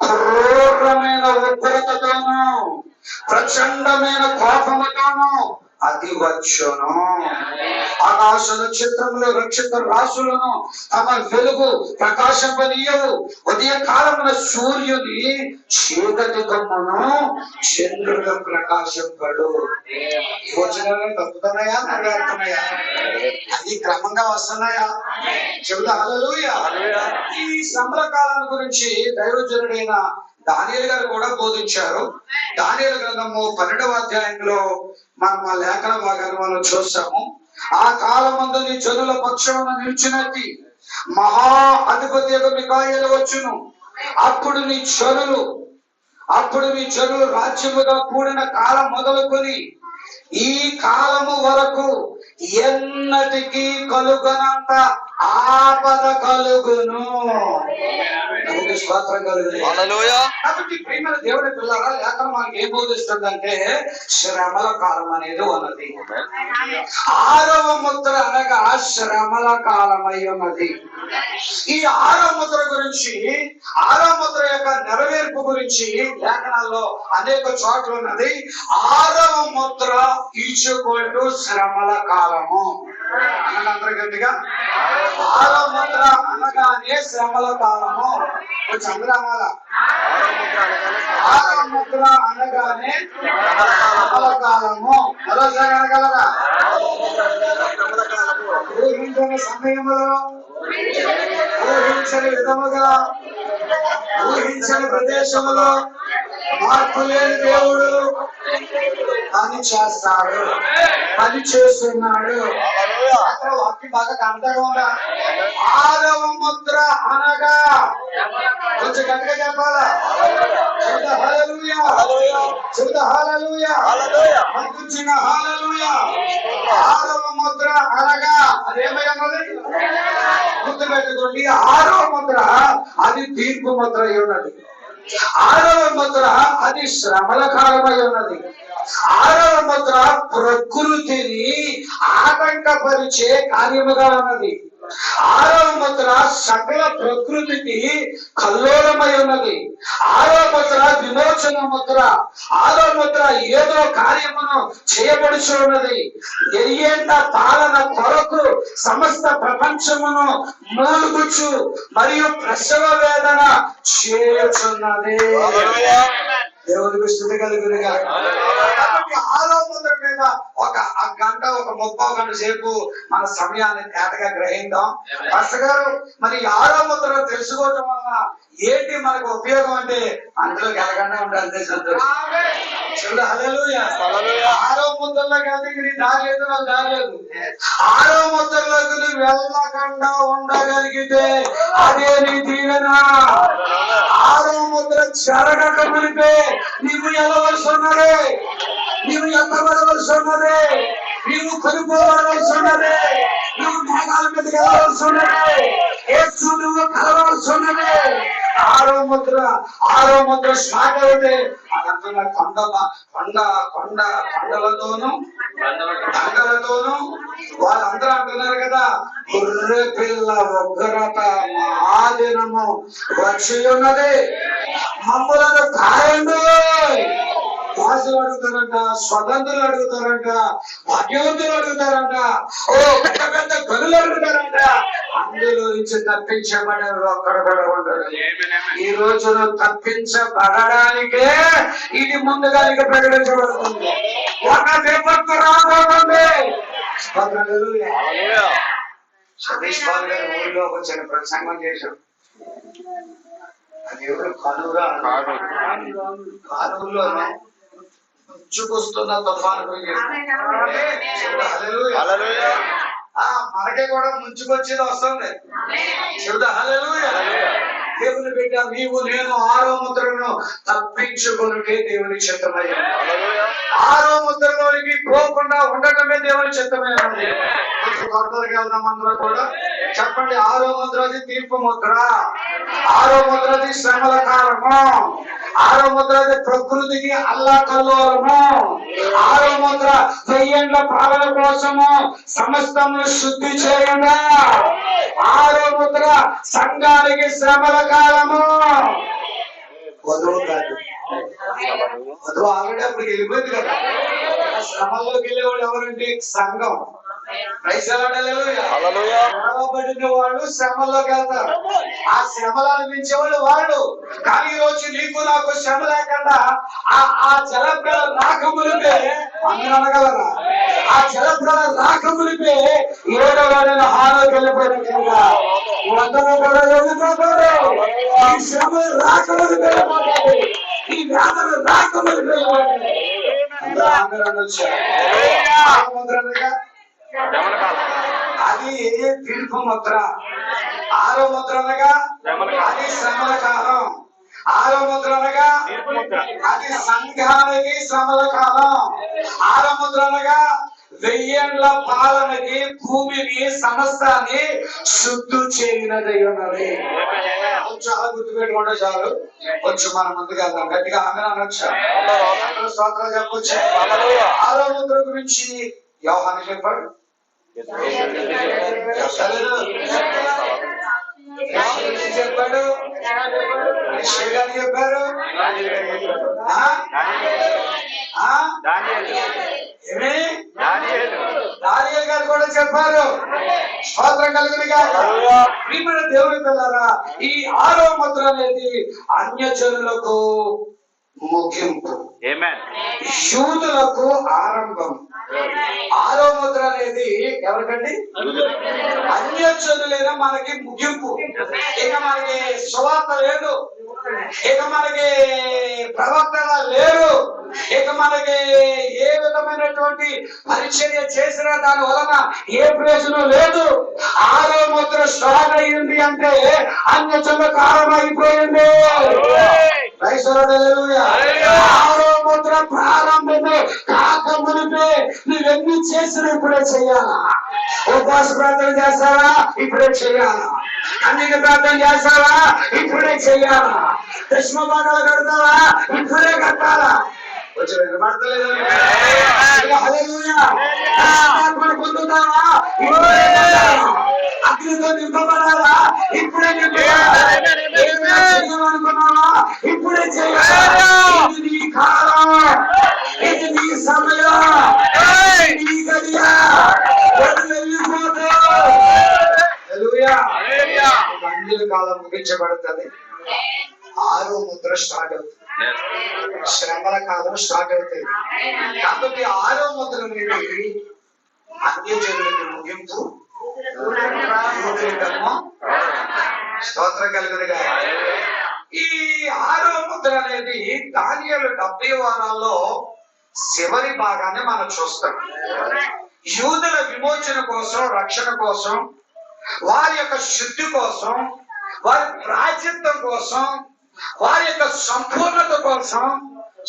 క్రూరమైన ఉగ్రతతోను ప్రచండమైన కోపముతోను అది వచ్చును. ఆకాశ నక్షత్రములు రక్షిత రాశులను తమ వెలుగు ప్రకాశింపనీయవు. ఉదయ కాలమున సూర్యుని చీకటి కమ్మును, చంద్రుడు ప్రకాశింపడు. ఈ వచనాలు తప్పుతున్నాయా నెరవేరుతున్నాయా? అది క్రమంగా వస్తున్నాయా? చెబుతా. హల్లెలూయా. ఈ శ్రమల కాలం గురించి దైవజనుడైన దానియేలు గారు కూడా బోధించారు. దానియేలు గ్రంథము 12వ అధ్యాయంలో మనం ఆ లేఖన భాగాన్ని మనం చూస్తాము. ఆ కాలమందు నీ జనుల పక్షమున నిలిచినట్టి మహా అధిపతి మిఖాయేలు వచ్చును. అప్పుడు నీ జనులు రాజ్యముగా కూడిన కాలం మొదలుకొని ఈ కాలము వరకు ఎన్నటికీ కలుగనంత ఆపద కలుగును. దేవునికి స్తోత్రం కలుగును. కాబట్టి ప్రియమైన దేవుని పిల్లరా, లేఖనం మనకి ఏం బోధిస్తుందంటే శ్రమల కాలం అనేది ఉన్నది. 6వ ముద్ర అనగా శ్రమల కాలమై ఉన్నది. ఈ 6వ ముద్ర గురించి, 6వ ముద్ర యొక్క నెరవేర్పు గురించి లేఖనాల్లో అనేక చోట్ల ఉన్నది. 6వ ముద్ర ఈచుకోటు శ్రమల కాలము అనగా అందరూ గట్టిగా 6వ ముద్ర అనగానే శ్రమల కాలము. చంద్రమాల 6వ ముద్ర అనగానే శ్రమల కాలము. మరోసారి అనగలరా? ఊహించని సమయంలో, ఊహించని విధముగా, ఊహించని ప్రదేశంలో మార్పు లేని దేవుడు పని చేస్తాడు, పని చేస్తున్నాడు. అక్కడ వాక్యం బాగా కనపడగా ఉందా? 6వ ముద్ర అనగా కొంచెం గట్టిగా చెప్పాలా? చెబుతా హల్లెలూయా, చెబుతా హల్లెలూయా, మంచిగా హల్లెలూయా. 6వ ముద్ర అనగా అదేమై ఉన్నది? గుర్తు పెట్టుకోండి. 6వ ముద్ర అది తీర్పు ముద్ర అయి ఉన్నది. 6వ ముద్ర అది శ్రమల కాలమై ఉన్నది. 6వ ముద్ర ప్రకృతిని ఆటంకపరిచే కార్యముగా ఉన్నది. 6వ ముద్ర సకల ప్రకృతికి కల్లోలమై ఉన్నది. 6వ ముద్ర విమోచన ముద్ర. 6వ ముద్ర ఏదో కార్యమును చేయబడుచు ఉన్నది. ఎరియేంత పాలన కొరకు సమస్త ప్రపంచమును మూలుగుచు మరియు ప్రసవ వేదన చేయుచున్నది. దేవునికి స్తుతి కలుగునుగా. కాబట్టి 6వ ముద్ర మీద ఒక గంట, ఒక 30 గంట సేపు మన సమయాన్ని తేటగా గ్రహిద్దాం. పాస్టర్ గారు, మరి 6వ ముద్ర తెలుసుకోవటం వల్ల ఏంటి మనకు ఉపయోగం అంటే అందులో గెలగండా ఉండాలి. హల్లెలూయా. 6వ ముద్రలోకి వెళ్తే నీ దారి లేదు, నాకు దారి లేదు. 6వ ముద్రలోకి నువ్వు వెళ్ళకుండా ఉండగలిగితే అదే నీ దీవెన. 6వ ముద్ర జరగక మునిపే నీవు వెళ్ళవలసి ఉన్నది, నీవు ఎత్తబడవలసి ఉన్నది, నీవు కొనుక్కోవలసి ఉన్నది, నువ్వు మేఘాల మీద వెళ్ళవలసి ఉన్నది, యేసు నువ్వు కలవలసి ఉన్నది. 6వ ముద్ర, 6వ ముద్ర స్టార్ట్ అవుతే అదంతా కొండలతోనూ వాళ్ళందరూ అంటున్నారు కదా, గొర్రె పిల్ల ఉగ్రత మహాదినము వచ్చి ఉన్నది, మమ్మలను కాయండి. రాజులు అడుగుతారంట, స్వతంత్రులు అడుగుతారంట, భాగ్యవంతులు అడుగుతారంట, ఓ పెద్ద పెద్ద గనులు అడుగుతారంట. అందులో నుంచి తప్పించబడే ఒక్కడ కూడా ఉండదు. ఈ రోజున తప్పించబడడానికే ఇది ముందుగా ప్రకటించబడుతుంది. ఒక విపత్తు రాబోతుంది. సతీష్ బాబు గారు ఊళ్ళో వచ్చాను, ప్రసంగం చేశాడు. అది ఎవరు కానూరా? కానూరులో ముంచుకొస్తున్న తుఫాను మనకే కూడా ముంచుకొచ్చేది వస్తుంది. చెబుతా హల్లెలూయా. దేవుని బిడ్డ, నీవు నేను 6వ ముద్రను తప్పించుకున్నట్టే దేవుని చిత్తమయ్యా. 6వ ముద్రలోనికి పోకుండా ఉండటమే దేవుని చిత్తమైనది. కొత్తగా వెళ్దాం అందరూ కూడా. చెప్పండి, 6వ ముద్రది తీర్పు ముద్ర, 6వ ముద్రది శ్రమల కాలము, 6వ ముద్రది ప్రకృతికి అల్లాకల్లోలము, 6వ ముద్ర 1000 ఏళ్ల పాలన కోసము సమస్తము శుద్ధి చేయగా, 6వ ముద్ర సంఘానికి శ్రమల కాలము. వధువు కాదు, వధువు ఆల్రెడీ అప్పుడు వెళ్ళిపోయింది కదా. శ్రమల్లోకి వెళ్ళేవాడు ఎవరంటే సంఘం. పడిన వాళ్ళు శ్రమల్లోకి వెళ్తారు. ఆ శ్రమలు అనిపించేవాళ్ళు వాళ్ళు. కానీ ఈ రోజు నీకు నాకు శ్రమ లేకుండా ఆ జలప్రల రాకమునిపే అందరూ అనగలరా? ఆ జలప్రల రాకమునిపే 7వ నెల హాలోకి వెళ్ళిపోయినట్లుగా అందరూ కూడా ఎదుగుతారు. ఈ శ్రమ రాకమునిపే, ఈ వ్యాధులు రాకమునిపే అది తీర్పు ముద్ర. 6వ ముద్ర అనగా అది శ్రమల కాలం. 6వ ముద్ర అనగా అది సంఘానికి శ్రమల కాలం. 6వ ముద్ర అనగా వెయ్యేండ్ల పాలనకి భూమిని సమస్తాన్ని శుద్ధి చేయనదై ఉన్నది. చాలా గుర్తుపెట్టుకుంటే చాలు. కొంచెం మనం ముందుకు వెళ్దాం. గట్టిగా ఆమె అనొచ్చు, స్తోత్రాలు చెప్పొచ్చు. 6వ ముద్ర గురించి యోహాను చెప్పాడు, చెప్పాడు, చెప్పారు, దానియేలు గారు కూడా చెప్పారు. స్తోత్రం కలుగును గాక. ప్రియమైన దేవుని పిల్లరా, ఈ 6వ ముద్ర అనేది అన్యజనులకు ముగింపు, యూదులకు ఆరంభం. 6వ ముద్ర అనేది ఎవరికండి? అన్యజనులైన మనకి ముగింపు. ఇక మనకి సువార్త లేదు, ఇక మనకి ప్రవక్తల లేరు, ఇక మనకి ఏ విధమైనటువంటి పరిచర్య చేసినా దాని వలన ఏ ప్రయోజనం లేదు. 6వ ముద్ర స్టార్ట్ అయ్యింది అంటే అన్యజనులకు ఆరంభమైపోయింది. 6వ ముద్ర ప్రారంభము కాక మునిపే నువ్వెన్ని చేసినా ఇప్పుడే చెయ్యాలా. ఉపవాస ప్రార్థన చేస్తావా? ఇప్పుడే చెయ్యాలా. అన్నిక ప్రార్థన చేస్తావా? ఇప్పుడే చెయ్యాలా. దశమ భాగాలు కడతావా? ఇప్పుడే కట్టాలా. కొంచెం వినపడతలేదు. పొందుతావా? ఇప్పుడే కట్టాలా. అగ్నితో నింపబడాలా? ఇప్పుడే చెయ్యాలనుకున్నావా? ఇప్పుడే చెయ్యాలా. ఇది నీ కాలం, ఇది నీ సమయం, నీ గడియా. అన్యుల కాలం ముగించబడుతుంది. 6వ ముద్ర స్టార్ట్ అవుతుంది. శ్రమల కాలం స్టార్ట్ అవుతుంది. కాబట్టి 6వ ముద్ర అనేది అన్యజనులకి ముగింపు, స్తోత్రం కలుగును గాక. ఈ 6వ ముద్ర అనేది దానియేలు 70 వారాల్లో చివరి భాగాన్ని మనం చూస్తాం. యూదుల విమోచన కోసం, రక్షణ కోసం, వారి యొక్క శుద్ధి కోసం, వారి ప్రాచిత్వం కోసం, వారి యొక్క సంపూర్ణత కోసం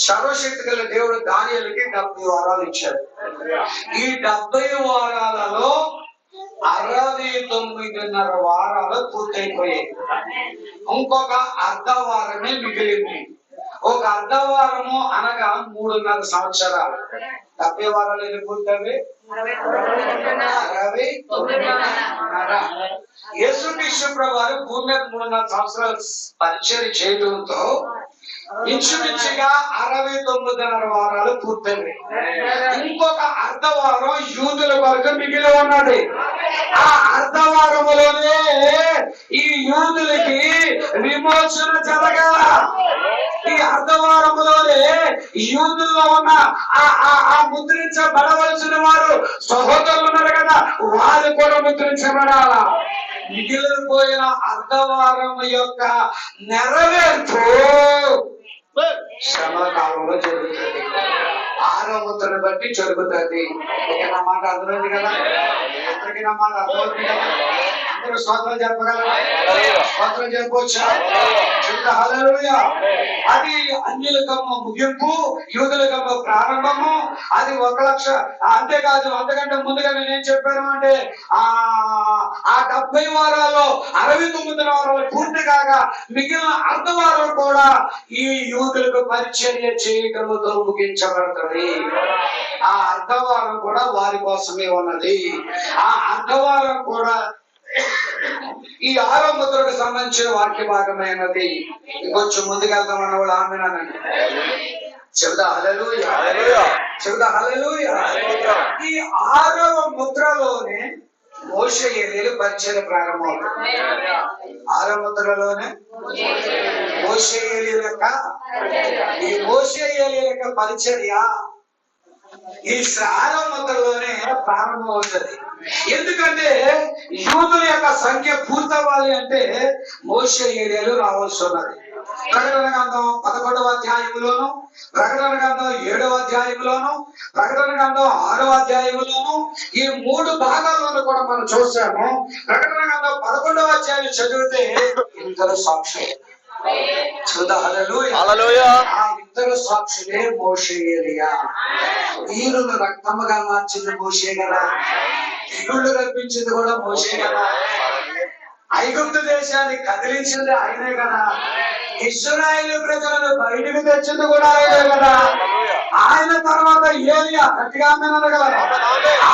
సర్వశక్తి గల దేవుడు దానియేలుకి 70 వారాలు ఇచ్చాడు. ఈ 70 వారాలలో 69.5 వారాలు పూర్తయిపోయాయి. ఇంకొక అర్ధ వారమే మిగిలింది. ఒక అర్ధ వారము అనగా 3.5 సంవత్సరాలు. 70 వారాలు ఎన్ని పూర్తవి? 69.5. యేసుక్రీస్తు ప్రభువారు భూమి మీద 3.5 సంవత్సరాలు పరిచర్య చేయడంతో ఇంచుమించుగా 69.5 వారాలు పూర్తయింది. ఇంకొక అర్ధ వారం యూదుల వరకు మిగిలి ఉన్నది. ఆ అర్ధ వారములోనే ఈ యూదులకి విమోచన జరగాల. ఈ అర్ధవారములోనే యూదుల్లో ఉన్న ఆ ముద్రించబడవలసిన వారు సహోదరులు ఉన్నారు కదా, వారు కూడా ముద్రించబడాల. మిగిలిపోయిన అర్ధవారం యొక్క నెరవేర్పు శ్రమల కాలంలో జరుగుతుంది. 6వ ముద్రను బట్టి జరుగుతుంది. నా మాట అర్థమైంది కదా? అందరికీ నా మాట అర్థమవుతుంది కదా? అందరూ స్తోత్రం చెప్పగలరా? స్తోత్రం చెప్పొచ్చా? హల్లెలూయా. అది అన్యులకమ్మ ముగింపు, యూదులకమ్మ ప్రారంభము. అది 1 లక్ష. అంతేకాదు, అంతకంటే ముందుగా నేనేం చెప్పాను అంటే ఆ 70 వారాల్లో 69 వారాలు పూర్తి కాగా మిగిలిన అర్ధ వారం కూడా ఈ యూదులకు పరిచర్య చేయటంతో ముగించబడుతుంది. ఆ అర్ధవారం కూడా వారి కోసమే ఉన్నది. ఆ అర్ధవారం కూడా ఈ 6వ ముద్రకు సంబంధించిన వాక్య భాగమైనది. ఇంకొంచెం ముందుకెళ్తాం అన్న వాళ్ళు ఆమెనండి. చెబుదా హల్లెలూయా, చెబుదా హల్లెలూయా. ఈ 6వ ముద్రలోనే మోషే ఏలీలు పరిచర్య ప్రారంభమవుతుంది. 6వ ముద్రలోనే మోషే ఏలీల యొక్క పరిచర్య ఈ 6వ ముద్రలోనే ప్రారంభం అవుతుంది. ఎందుకంటే యూదుల యొక్క సంఖ్య పూర్తవ్వాలి అంటే మోషే ఏలీలు రావాల్సి ఉన్నది. ప్రకటన గ్రంథం 11వ అధ్యాయంలోను, ప్రకటన గ్రంథం 7వ అధ్యాయంలోను, ప్రకటన గ్రంథం 6వ అధ్యాయంలోను, ఈ 3 భాగాల్లోనూ కూడా మనం చూసాము. ప్రకటన గ్రంథం 11వ అధ్యాయం చదివితే ఇంతలో సాక్షి. హల్లెలూయా. ఇద్దరు సాక్షులే మోషే ఏలియా. నీరును రక్తముగా మార్చింది మోషే కదా, దిగుళ్ళు రప్పించింది కూడా మోషే కదా, ఐగుప్తు దేశాన్ని కదిలించింది ఆయనే కదా, ఇశ్రాయేలు ప్రజలను బయటకు తెచ్చింది కూడా ఆయనే కదా. ఆయన తర్వాత ఏలియా, గట్టిగా అనగలరా?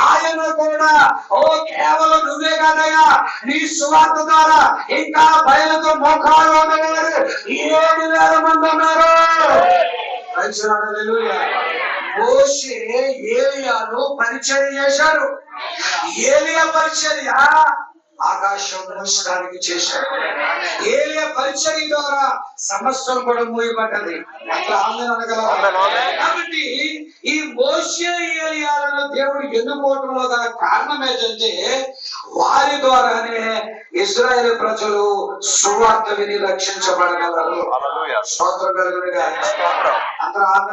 ఆయన కూడా ఓ కేవలం నువ్వే కాదయ్యా, నీ సువార్త ద్వారా ఇంకా బయలుతో మోకాలు ఉండగలరు 7,000 మంది ఉన్నారు. మోషే ఏలియాను పరిచయం చేశాడు. ఏలియా పరిచర్య ఆకాశం మూసడానికి చేశాడు. ఏలియా పరిచర్య ద్వారా సమస్యలు కూడా మూయబడ్డది. అట్లా ఆమె అనగలరా? కాబట్టి ఈ మోషే ఏలియాలను దేవుడు ఎన్నుకోవడంలో గల కారణం ఏంటంటే వారి ద్వారానే ఇశ్రాయేలు ప్రజలు సువార్త విని రక్షించబడగలరు. స్తోత్రం కలుగునుగా. అందరూ ఆమె.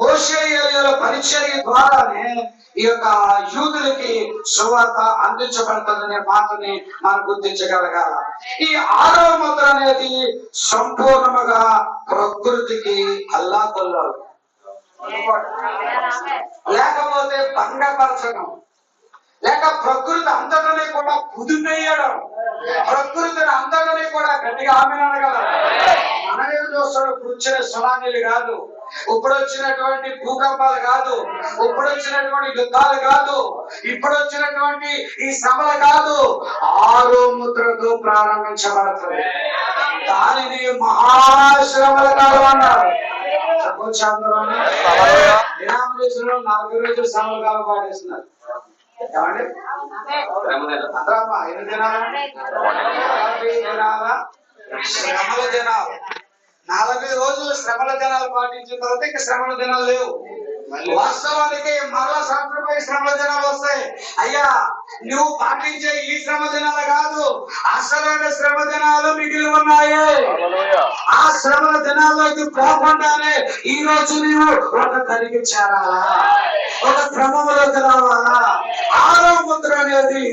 మోషే ఏలియాల పరిచర్య ద్వారానే ఈ యొక్క యూదులకి సువార్త అందించబడుతుందనే మాటని మనం గుర్తించగలగాల. ఈ 6వ ముద్ర అనేది సంపూర్ణముగా ప్రకృతికి అల్లాకొల్లాలు, లేకపోతే భంగపరచడం, లేక ప్రకృతి అంతటిని కూడా పుదిపేయడం, ప్రకృతిని అంతటిని కూడా గట్టిగా ఆమె అనగలరు. మనమే చూస్తాడు, ఇప్పుడు వచ్చిన సునామీలు కాదు, ఇప్పుడు వచ్చినటువంటి భూకంపాలు కాదు, ఇప్పుడు వచ్చినటువంటి యుద్ధాలు కాదు, ఇప్పుడు వచ్చినటువంటి ఈ శ్రమలు కాదు. 6 ముద్రతో ప్రారంభించబడుతుంది. దానిని మహాశ్రమల కాలం అన్నారు. డినామినేషన్ 40 రోజులు శ్రమల కాలం పాటిస్తున్నారు. ఏమండి? 5 దినాల శ్రమల దినాలు, 40 రోజులు శ్రమల దినాలు పాటించిన తర్వాత ఇంకా శ్రమల దినాలు లేవు. వాస్తవానికి మరలా సంవత్సరంపై శ్రమల దినాలు వస్తాయి. అయ్యా, నువ్వు పాటించే ఈ శ్రమ దినాలు కాదు, అసలైన శ్రమ దినాలు మిగిలి ఉన్నాయి. ఆ శ్రమల దినాల్లోకి పోకుండానే ఈ రోజు నీవు ఒక తరిగి చేరాలా, ఒక క్రమంలోకి రావాలా. 6వ ముద్ర అనేది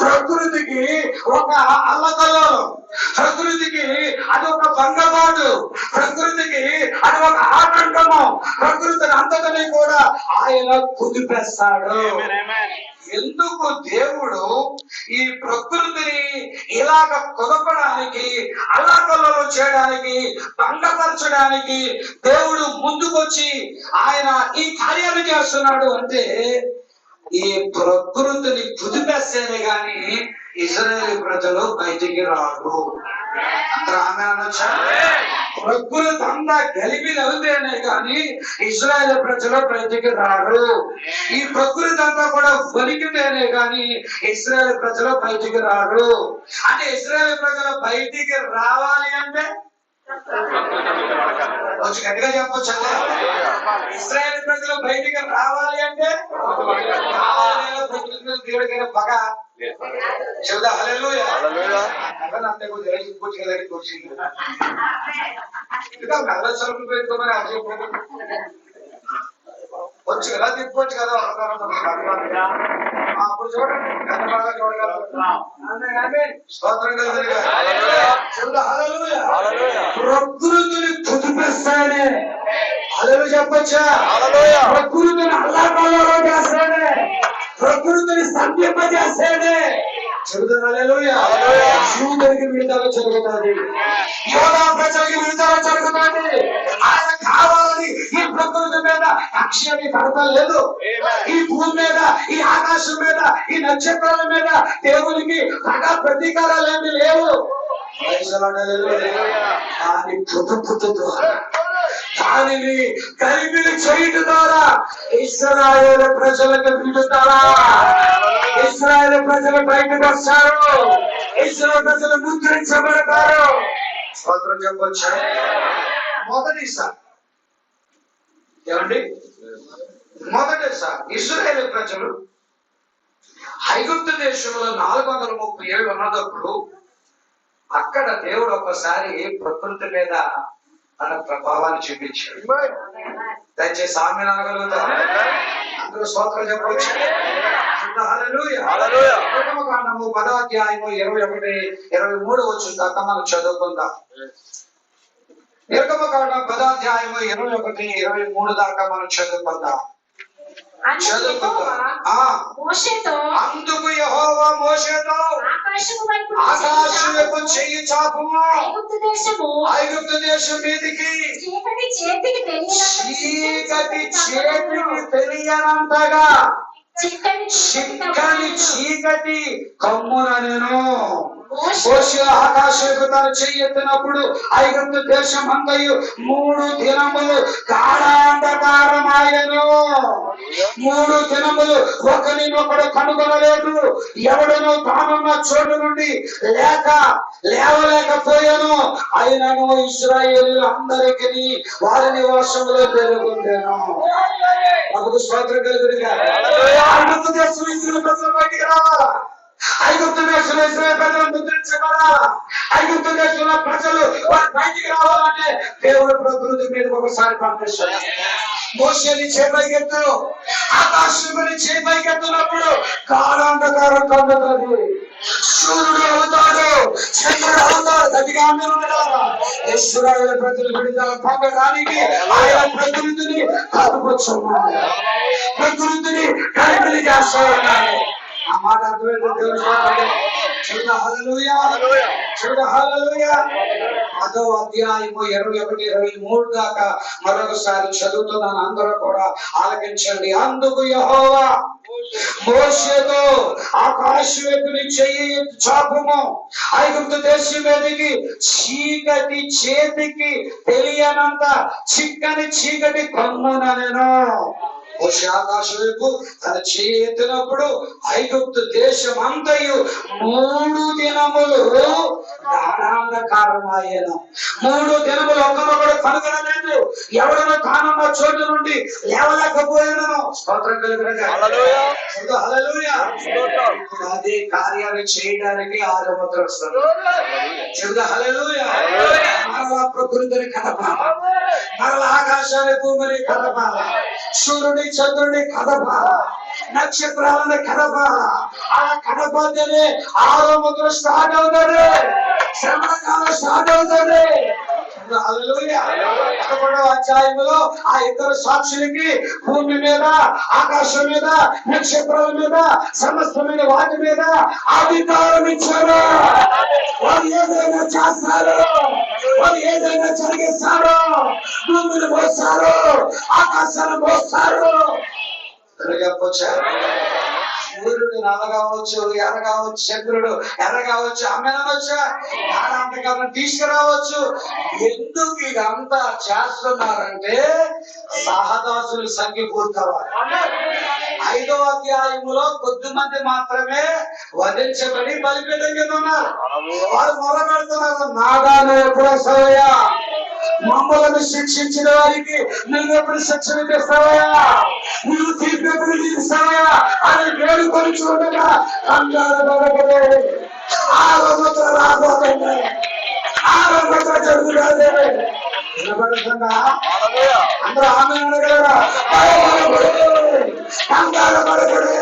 ప్రకృతికి ఒక అల్లకల్లోలం, ప్రకృతికి అది ఒక భంగపాటు, ప్రకృతికి అది ఒక ఆటంకము. ప్రకృతిని అంతటినీ కూడా ఆయన కుదిపేస్తాడు. ఎందుకు దేవుడు ఈ ప్రకృతిని ఇలాగ కుదపడానికి, అల్లాకల్లోలం చేయడానికి, భంగపరచడానికి దేవుడు ముందుకొచ్చి ఆయన ఈ కార్యాలు చేస్తున్నాడు అంటే ఈ ప్రకృతిని కుదిపేస్తేనే గాని ఇశ్రాయేలు ప్రజలు బయటికి రారు. అందరూ ఆమె అనొచ్చా? ప్రకృతి అంతా గలిబిలి అవుతేనే కానీ ఇశ్రాయేలు ప్రజలు బయటికి రారు. ఈ ప్రకృతి అంతా కూడా వణికితేనే కానీ ఇశ్రాయేలు ప్రజలు బయటికి రారు. అంటే ఇశ్రాయేలు ప్రజలు బయటికి రావాలి అంటే కొంచెం గట్టిగా చెప్పొచ్చు. ఇశ్రాయేలు ప్రజలు బయటికి రావాలి అంటే దేవుడికైనా పగ చెబుదా? హల్లెలూయా. అంతే సరుకులు పెట్టుకోమని అది వచ్చు కదా, తిప్పొచ్చు కదా. అప్పుడు చూడండి, ఎంత బాగా చూడగలరు. స్తోత్రం కలుగునుగా. ప్రకృతిని కుదిపేస్తానే అలలు చెప్పొచ్చా? ప్రకృతిని అల్లాకల్లోలం చేస్తాడే, ప్రకృతిని స్తంభింపజేస్తాడే. యూదులకి విడుదల జరుగుతుంది, యోధా ప్రజలకి విడుదల జరుగుతుంది. ఆయన కావాలని ఈ ప్రకృతి మీద అక్షయని కడతలేదు. ఈ భూమి మీద, ఈ ఆకాశం మీద, ఈ నక్షత్రాల మీద దేవునికి ప్రతీకారాలు ఏమి లేవు. దాని పుట్టు ద్వారా, దానిని కలిపిని చేయటం ద్వారా ఇశ్రాయేలు ప్రజలకు విడుదల, ఇశ్రాయేలు ప్రజలు బయటకు వస్తారు, ఇశ్రాయేలు ప్రజలు ముద్రించబడతారు. స్తోత్రం చెప్పొచ్చు. మొదటిసారి ఏమండి? మొదటిసారి ఇశ్రాయేలు ప్రజలు ఐగుప్తు దేశంలో 437 ఉన్నప్పుడు అక్కడ దేవుడు ఒకసారి ప్రకృతి మీద తన ప్రభావాన్ని చూపించాడు. దయచేసి ఆమె అనగలుగుతారు. అందరూ స్తోత్రం చెప్పవచ్చు. కాండము 10వ అధ్యాయము 21, 23 వచ్చిన దాకా మనం చదువుకుందాం. నిర్గమకాండం 10వ అధ్యాయము 21, 23 దాకా మనం చదువుకుందాం. మోషేతో అందుకు యెహోవా మోషేతో ఆకాశం వైపు చెయ్యి చాపుము, ఐగుప్తు దేశం మీదికి చీకటి చేతికి తెలియనంతగా చిక్కని చీకటి కమ్మునను. మోషే ఆకాశంకు తన చెయ్యెత్తినప్పుడు ఐగుప్తు దేశం అంతయు 3 దినములు గాఢాంధకారమాయెను. 3 దినములు ఒకరినొకడు కనుగొనలేదు. ఎవడను తానున్న చోటు నుండి లేవలేకపోయాను. అయినను ఇశ్రాయేలీయులు అందరికీ వారి నివాసంలో పెరుగుండెను. ప్రభుకు స్తోత్రం కలుగునుగాక. ఐగుప్తు దేశం ఇశ్రాయేలు ప్రజలు బయటికి రావాలా? ఐగుప్తు దేశంలో ఇశ్రాయేలు ప్రజలు ముద్రించబడాలా? ఐగుప్తు దేశంలో ప్రజలు వారు బయటికి రావాలంటే దేవుడు ప్రకృతి మీద ఒకసారి పంపిస్తాడు. మోషేని చేపైకెత్తు, ఆకాశముని చేపైకెత్తునప్పుడు గాఢాంధకారం కమ్ముతుంది. సూర్యుడు అవుతాడు, చంద్రుడు అవుతాడు. గట్టిగా ఇశ్రాయేలు ప్రజలు విడుదల పొందడానికి ఆయన ప్రకృతిని కలుపుచున్నాడు, ప్రకృతిని కలిపిలి చేస్తా ఉన్నాడు. ఆ మాట అర్థమైతే దేవుడు చూడ హల్లెలూయా, చూడ హల్లెలూయా. 10వ అధ్యాయము 21, 23 దాకా మరొకసారి చదువుతున్నాను. అందరూ కూడా ఆలకించండి. అందుకు యెహోవా మోషేతో ఆకాశం వైపు చెయ్యి చాపుము, ఐగుప్తు దేశం మీదికి చీకటి చేతికి తెలియనంత చిక్కని చీకటి కమ్ముననెను. మోషే ఆకాశం వైపు తన చెయ్యి ఎత్తినప్పుడు ఐగుప్తు దేశం అంతయు 3 దినములు గాఢాంధకారమాయెను. 3 దినములు ఒక్కరొకడు కనుగొనలేదు. ఎవడను తానున్న చోటు నుండి లేవలేకపోయాను. స్తోత్రం కలుగునుగాక. హల్లెలూయా. అదే కార్యాన్ని చేయడానికి 6వ ముద్ర వస్తుంది. చెబుదా హల్లెలూయా. మరలా ప్రకృతిని కదపాల, మరలా ఆకాశాన్ని భూమిని కదపాల, సూర్యుడి చంద్రుడి కదపాల, నక్షత్రాలను కదపాల. అలా కదపతేనే 6వ ముద్ర స్టార్ట్ అవుతుంది, శ్రమణ కాలం స్టార్ట్ అవుతుంది. 11వ అధ్యాయంలో ఆ ఇద్దరు సాక్షులకి భూమి మీద, ఆకాశం మీద, నక్షత్రాల మీద, సమస్తమైన వాటి మీద అధికారం ఇచ్చారు. వారు ఏదైనా చేస్తారు, వారు ఏదైనా జరిగిస్తారు. భూమిని మోస్తారు, ఆకాశాన్ని మోస్తారు. సూర్యుడు నల్ల కావచ్చు, ఎర్ర కావచ్చు, చంద్రుడు ఎర్ర కావచ్చు, అమ్మనవచ్చు, ఆనందకరం తీసుకురావచ్చు. ఎందుకు ఇదంతా చేస్తున్నారంటే సహదాసులు సంఖ్య పూర్తవాలి. 5వ అధ్యాయములో కొద్దిమంది మాత్రమే వధించబడి బలిపీఠం కింద ఉన్నారు. వారు మొదలుపెడుతున్నారు, నాదాను ఎప్పుడు వస్తావయ్యా? మమ్మల్ని శిక్షించిన వారికి నువ్వు ఎప్పుడు శిక్షణ తెస్తావయ్యా? నువ్వు తీర్పు ఎప్పుడు తీరుస్తావయ్యా అని వేడుకొని చూడగా కంగారు పడకలే. 6వ ముద్ర రాబోతుంది, 6వ ముద్ర జరుగుతుంది. వినపడుతుందా? అందరూ ఆమె అనగలరా? కంగారు పడకలే.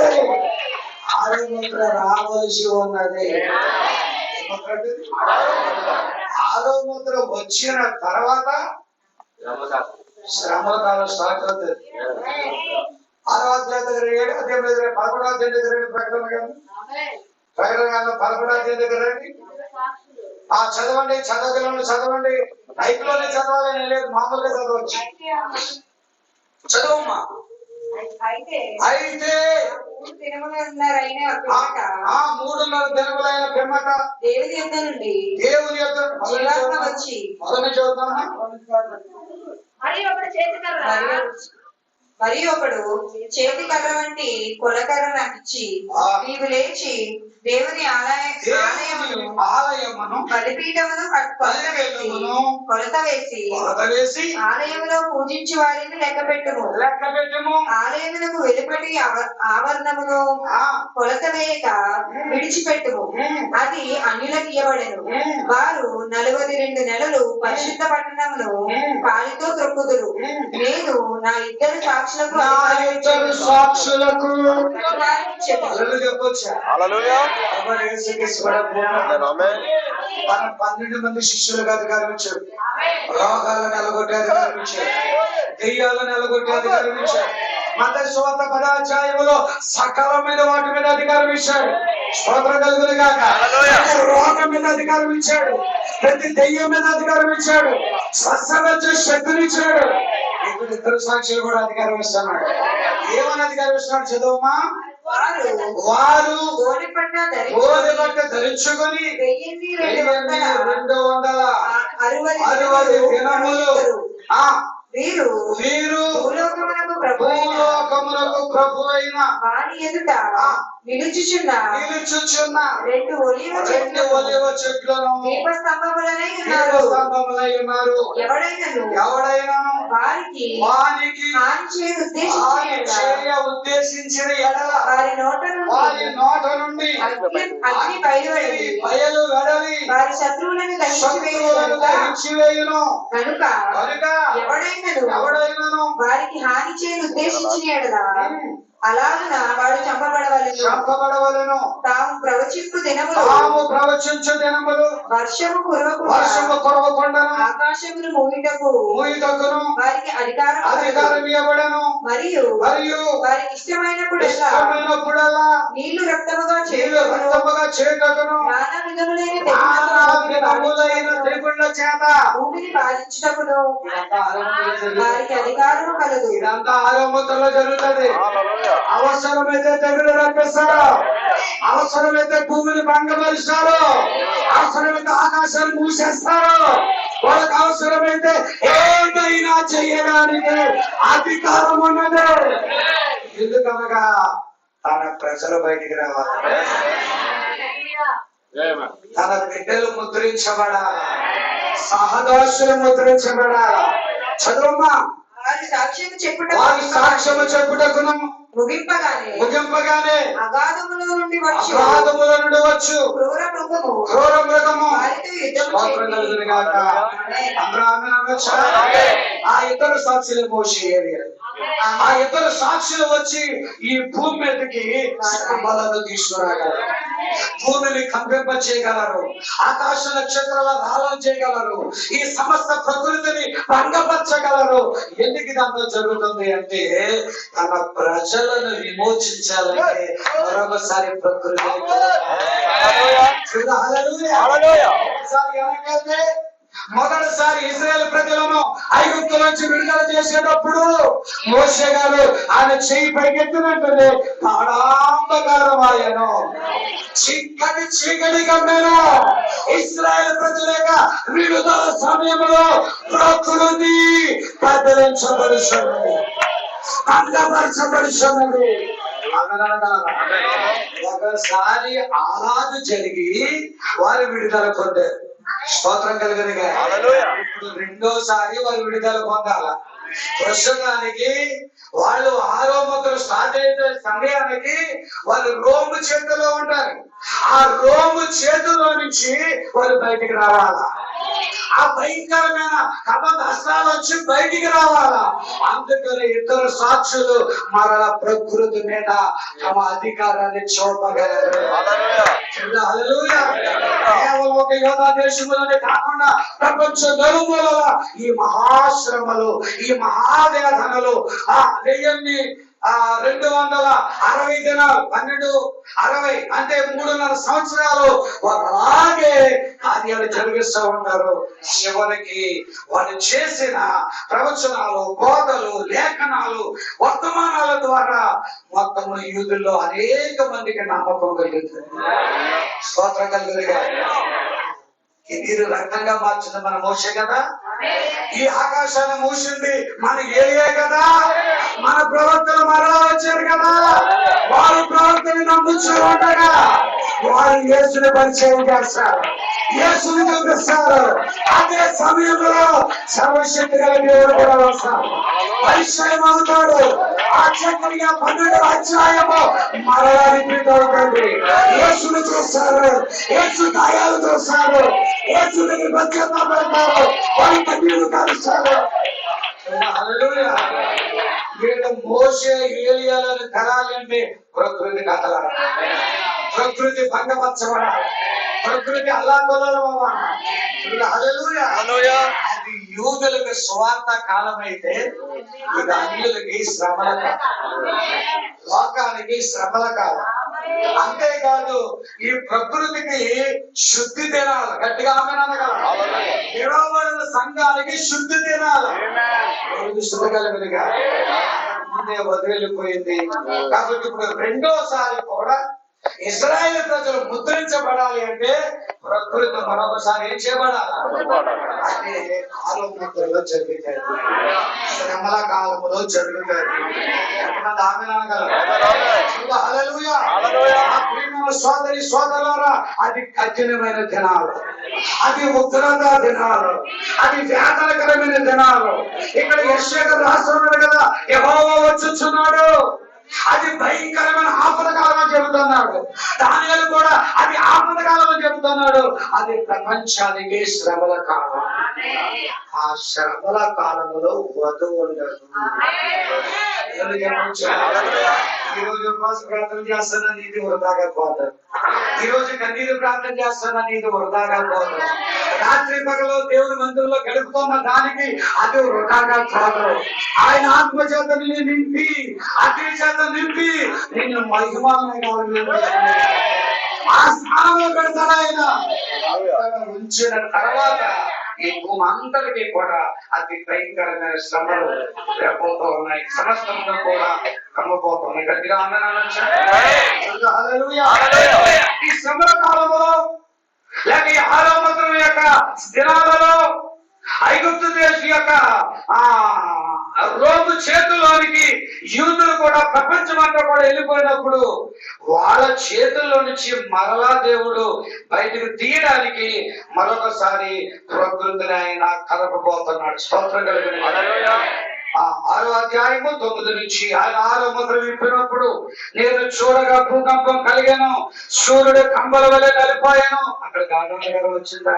6వ ముద్ర రావాల్సి ఉన్నది. 6వ ముద్ర వచ్చిన తర్వాత శ్రమల కాలం స్టార్ట్ అవుతుంది. 6వ అధ్యాయం దగ్గర 7వ అధ్యాయం దగ్గర 11వ అధ్యాయం దగ్గర ప్రకటన గ్రంథం 11వ అధ్యాయం దగ్గర చదవండి. చదవగలను చదవండి, బైక్లోనే చదవాలని లేదు, మామూలుగా చదవచ్చు. చదవమ్మా. అయితే 3 దినములైన పిమ్మట దేవుని యొద్ద నుండి వచ్చి మొదలు చూద్దామా. మరి ఒకడు చేతి కర్ర వంటి కొలకర్ర నాకు ఇచ్చి, నీవు లేచి దేవుని ఆలయమును బలిపీఠమును కొలత వేసి ఆలయములో పూజించి వారిని లెక్కపెట్టుము. ఆలయమునకు వెలుపటి ఆవరణమును కొలత వేయక విడిచిపెట్టుము. అది అన్యులకు ఇయ్యబడెను. వారు 42 నెలలు పరిశుద్ధ పట్టణమును కాలితో త్రొక్కుదురు. నేను నా ఇద్దరు సాక్షులకు చెప్పొచ్చా? ఎవరు యేసుక్రీస్తు కూడా మన 12 మంది శిష్యులకు అధికారం ఇచ్చాడు. రోగాలను ఎలగొట్టే అధికారం ఇచ్చాడు. దెయ్యాలను ఎలగొట్టే అధికారం ఇచ్చాడు. మత్తయి సువార్త 10వ అధ్యాయంలో సకలమైన వాటి మీద అధికారం ఇచ్చాడు. స్తోత్రం కలుగును గాక. రోగం మీద అధికారం ఇచ్చాడు. ప్రతి దెయ్యం మీద అధికారం ఇచ్చాడు. స్వస్థపరిచే శక్తిని ఇచ్చాడు. ఇప్పుడు ఇద్దరు సాక్షులు కూడా అధికారం ఇస్తున్నాడు. ఏమని అధికారం ఇస్తున్నాడు చదువుమా? వారు గోనెపట్ట ధరించుకొని 1260 దినములు వీరు భూలోకమునకు ప్రభు అయిన వాని ఎదుట నిలుచుచున్న 2 ఒలీవ చెట్లను దీపస్తంభములై ఉన్నారు. ఎవడైనను వారికి హాని చేయ ఉద్దేశించిన ఎడల వారి నోట నుండి అగ్ని బయలువెడలి వారి శత్రువులను దహించివేయును. కనుక ఎవడైనను వారికి హాని చేయ ఉద్దేశించిన ఎడల అలాగున వాడు చంపబడవలెను. తాము ప్రవచించు దినములు వర్షము కురవకుండా ఆకాశమును మూయుటకును వారికి అధికారం ఇవ్వబడను. మరియు వారికి ఇష్టమైనప్పుడల్లా నీళ్లు రక్తముగా చేయుటకును నానా విధములైన తెగుళ్ళ చేత భూమిని బాధించుటకును వారికి అధికారము కలదు. ఇదంతా ఆరంభంలో జరుగుతుంది. అవసరమైతే తెగులు రప్పిస్తారు. అవసరమైతే భూమిని భంగపరుస్తారు. అవసరమైతే ఆకాశాన్ని మూసేస్తారు. వాళ్ళకి అవసరమైతే ఏదైనా చేయడానికి అధికారం ఉన్నది. ఎందుకనగా తన ప్రజలు బయటికి రావాలి. తన బిడ్డలు ముద్రించబడాలి. సహదోషులు ముద్రించబడాలి. చదువుమా. వారి సాక్ష్యము చెప్పుటకును ముగింపగానే అగాధముల నుండి వచ్చు క్రూర మృగము ఆ ఇతర సాక్షులు మోసే ఏరియా. ఆ ఇతర సాక్షులు వచ్చి ఈ భూమి మీదకి స్తంభాలను తీసుకురాగలరు. భూమిని కంపింప చేయగలరు. ఆకాశ నక్షత్రాల రాలం చేయగలరు. ఈ సమస్త ప్రకృతిని భంగపరచగలరు. ఎందుకు ఇదంతా జరుగుతుంది అంటే తన ప్రజలను విమోచించాలంటే మరొకసారి ప్రకృతిని మొదటిసారి ఇశ్రాయేలు ప్రజలను ఐగుప్తు నుంచి విడుదల చేసేటప్పుడు మోషే గారు ఆయన చేయి పైకెత్తినట్టు తాడాంబకారమాయను. చీకటి కమ్మాను. ఇశ్రాయేలు ప్రజల యొక్క విడుదల సమయంలో ప్రకృతి కదిలించబడుతున్నది, భంగపరచబడుతున్నది. ఒకసారి ఆరాధన జరిగి వారు విడుదల పొందారు. స్తోత్రం కలుగునుగా. ఇప్పుడు రెండోసారి వారు విడుదల పొందాల. ప్రస్తుతానికి వాళ్ళు 6వ మొదలు స్టార్ట్ అయితే సమయానికి వాళ్ళు రోము చేతిలో ఉంటారు. ఆ రోము చేతిలో నుంచి వాళ్ళు బయటికి రావాలా. ఆ భయంకరమైన కథాలు వచ్చి బయటికి రావాలా. అందుకని ఇతర సాక్షులు మరల ప్రకృతి మీద తమ అధికారాన్ని చూపగలరు. కేవలం ఒక యోధా దేశంలోనే కాకుండా ప్రపంచ నలుమూలల ఈ మహాశ్రమలు, ఈ మహావేదనలు, ఆ వెయ్యి 260 దినాలు 1260 అంటే 3.5 సంవత్సరాలు అలాగే కార్యాలు జరిగిస్తూ ఉంటారు. చివరికి వాళ్ళు చేసిన ప్రవచనాలు, బోధలు, లేఖనాలు, వర్తమానాల ద్వారా మొత్తము యూదుల్లో అనేక మందికి నమ్మకం కలుగుతుంది. స్తోత్రం కలుగునుగా. ఈ నీరు రక్తంగా మార్చింది మన మోషే కదా. ఈ ఆకాశాన్ని మూసింది మన ఏలియా కదా. మన ప్రవక్తలు మరలా వచ్చారు కదా. వారు ప్రవక్తని నమ్ముచూ ఉండగా వారు యేసుని పరిచయం చేస్తారు, యేసుని చూపిస్తారు. అదే సమయంలో సర్వశక్తి గల దేవుడు కూడా వస్తారు, పరిచయం అవుతాడు. ఆ చక్కగా 12వ అధ్యాయము మరలా రిపీట్ అవుతుంది. యేసుని చూస్తారు, యేసు గాయాలు చూస్తారు, యేసు దగ్గర బధ్యత పెడతారు, వారి కన్నీళ్లు కలుస్తారు. వీళ్ళు మోషే ఏలియాలను కలాలంటే ప్రకృతి కథలాడు. ప్రకృతి భంగపరచబడాలి, ప్రకృతి అల్లాకొల్లం అవ్వాలి. హల్లెలూయా. అది యూదులకు సువార్త కాలం అయితే ఇది అన్యులకి శ్రమల కాలం, లోకానికి శ్రమల కాలం. అంతేకాదు ఈ ప్రకృతికి శుద్ధి తినాలి. గట్టిగా విడవబడిన సంఘానికి శుద్ధి తినాలి. శుద్ధి కలిగినగా ముందే వదిలిపోయింది కాబట్టి ఇప్పుడు రెండోసారి కూడా ఇశ్రాయేలు ప్రజలు ముద్రించబడాలి అంటే ప్రకృతి మరొకసారి ఏం చేయబడాలి? అంటే కాలంలో జరుగుతాయి, శ్రమల కాలంలో జరుగుతాయి. సోదరి సోదరులారా, అది కఠినమైన దినాలు, అది ఉగ్రత దినాలు, అది వేదనకరమైన దినాలు. ఇక్కడ యెషయా రాస్తున్నాడు కదా, యెహోవా వచ్చుచున్నాడు, అది భయంకరమైన ఆపదకాలం అని చెబుతున్నాడు. దానియేలు కూడా అది ఆపదకాలం అని చెబుతున్నాడు. అది ప్రపంచానికి శ్రమల కాలం. ఆ శ్రమల కాలంలో వధువు ఉండదు. ఈ రోజు ఉపవాస ప్రార్థన చేస్తున్నా నీది వృధాగా పోతాడు. ఈ రోజు కన్నీరు ప్రార్థన చేస్తున్నా నీది వృధాగా పోతాడు. రాత్రి పగలు దేవుని మందిరంలో గడుపుతున్న దానికి అది వృధాగా పోదు. ఆయన ఆత్మ చేత నిన్ను నింపి, అగ్ని చేత నింపి నిన్ను మహిమమైన ఆ స్థానంలో పెడతాడు. ఆయన ఉంచిన తర్వాత ఈ భూమి అందరికీ కూడా అతి భయంకరమైన శ్రమలు రేపోతూ ఉన్నాయి, సమస్తంలో కూడా కమ్మపోతున్నాయి. గట్టిగా ఈ శ్రమల కాలంలో లేక ఈ 6వ మంత్రం యొక్క దినాలలో ఐగుప్తు దేశం యొక్క రోగు చేతుల్లోనికి యూదులు కూడా ప్రపంచమంతా కూడా వెళ్ళిపోయినప్పుడు వాళ్ళ చేతుల్లో నుంచి మరలా దేవుడు బయటకు తీయడానికి మరొకసారి ప్రకృతిని ఆయన కలపబోతున్నాడు. స్తోత్రం కలిగిన 6వ అధ్యాయము 9 నుంచి ఆయన 6వ మంత్రం విప్పినప్పుడు నేను చూడగా భూకంపం కలిగాను, సూర్యుడు కంబల వలె కలిపాయను. అక్కడ గాఢాంధకారం వచ్చిందా?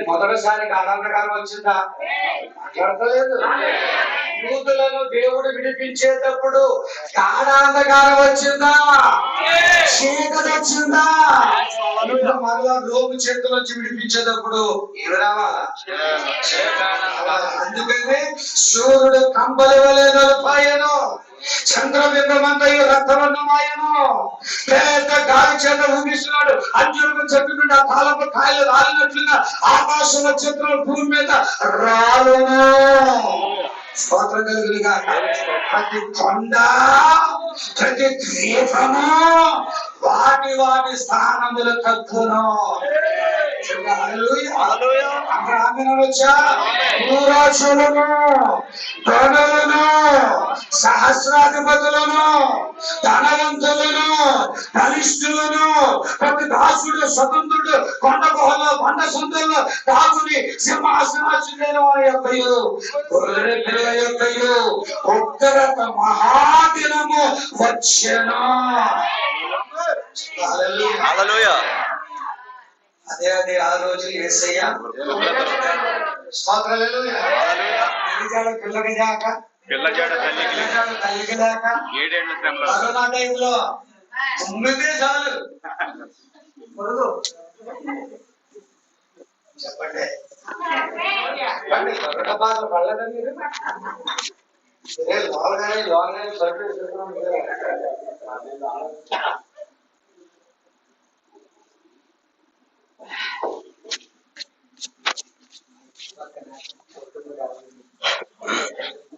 మొదటిసారి గాఢాంధకారం వచ్చిందా? మాట్లాడలేదు. యూదులను దేవుడు విడిపించేటప్పుడు గాఢాంధకారం వచ్చిందా? చీకటి వచ్చిందా? మరలా రోగు చేతుల నుంచి విడిపించేటప్పుడు ఇది రావాలా? అందుకనే సూర్యుడు కంబలి వలె నలుపాయను, చంద్రబింబమంతయు రక్తవర్ణమాయను. పెద్ద గాలి చేత ఊగిస్తున్నాడు. అంజూరపు చెట్టు నుండి ఆ కాలపు కాయలు రాలినట్లుగా ఆకాశ నక్షత్రాలు భూమి మీద రాలును. స్తోత్రం కలుగునుగా. ప్రతి కొండ, ప్రతి ద్వీపము వాటి వాటి స్థానములు కత్తును. రాజులను, ధనులను, సహస్రాధిపతులను, ధనవంతులను, బలిష్ఠులను, ప్రతి దాసుడు, స్వతంత్రుడు, కొండ గుహలో, బండ సొంతల్లో దాసుని సింహాసనాశుడైన వారి యొక్కయు, గొర్రె పిల్ల యొక్కయు ఉగ్రత మహాదినము వచ్చెను. అదే ఆ రోజు యేసయ్య పిల్లకి దాకా తల్లికి దాకా కరోనా టైంలో 9 సార్లు చెప్పండి. కరోనా బాధలు పడలేదా మీరు? లోన్గానే సర్వీస్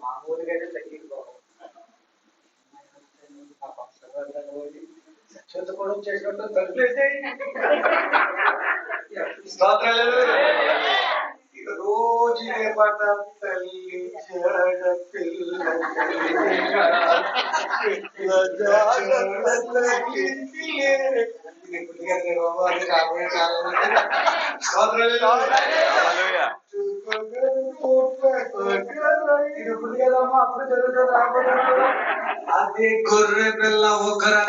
మామూలుగా తగ్గిపోవడం చేసినట్టు తగ్గితే రోజు పడ తల్లి అది గొర్రె పిల్ల ఒకరు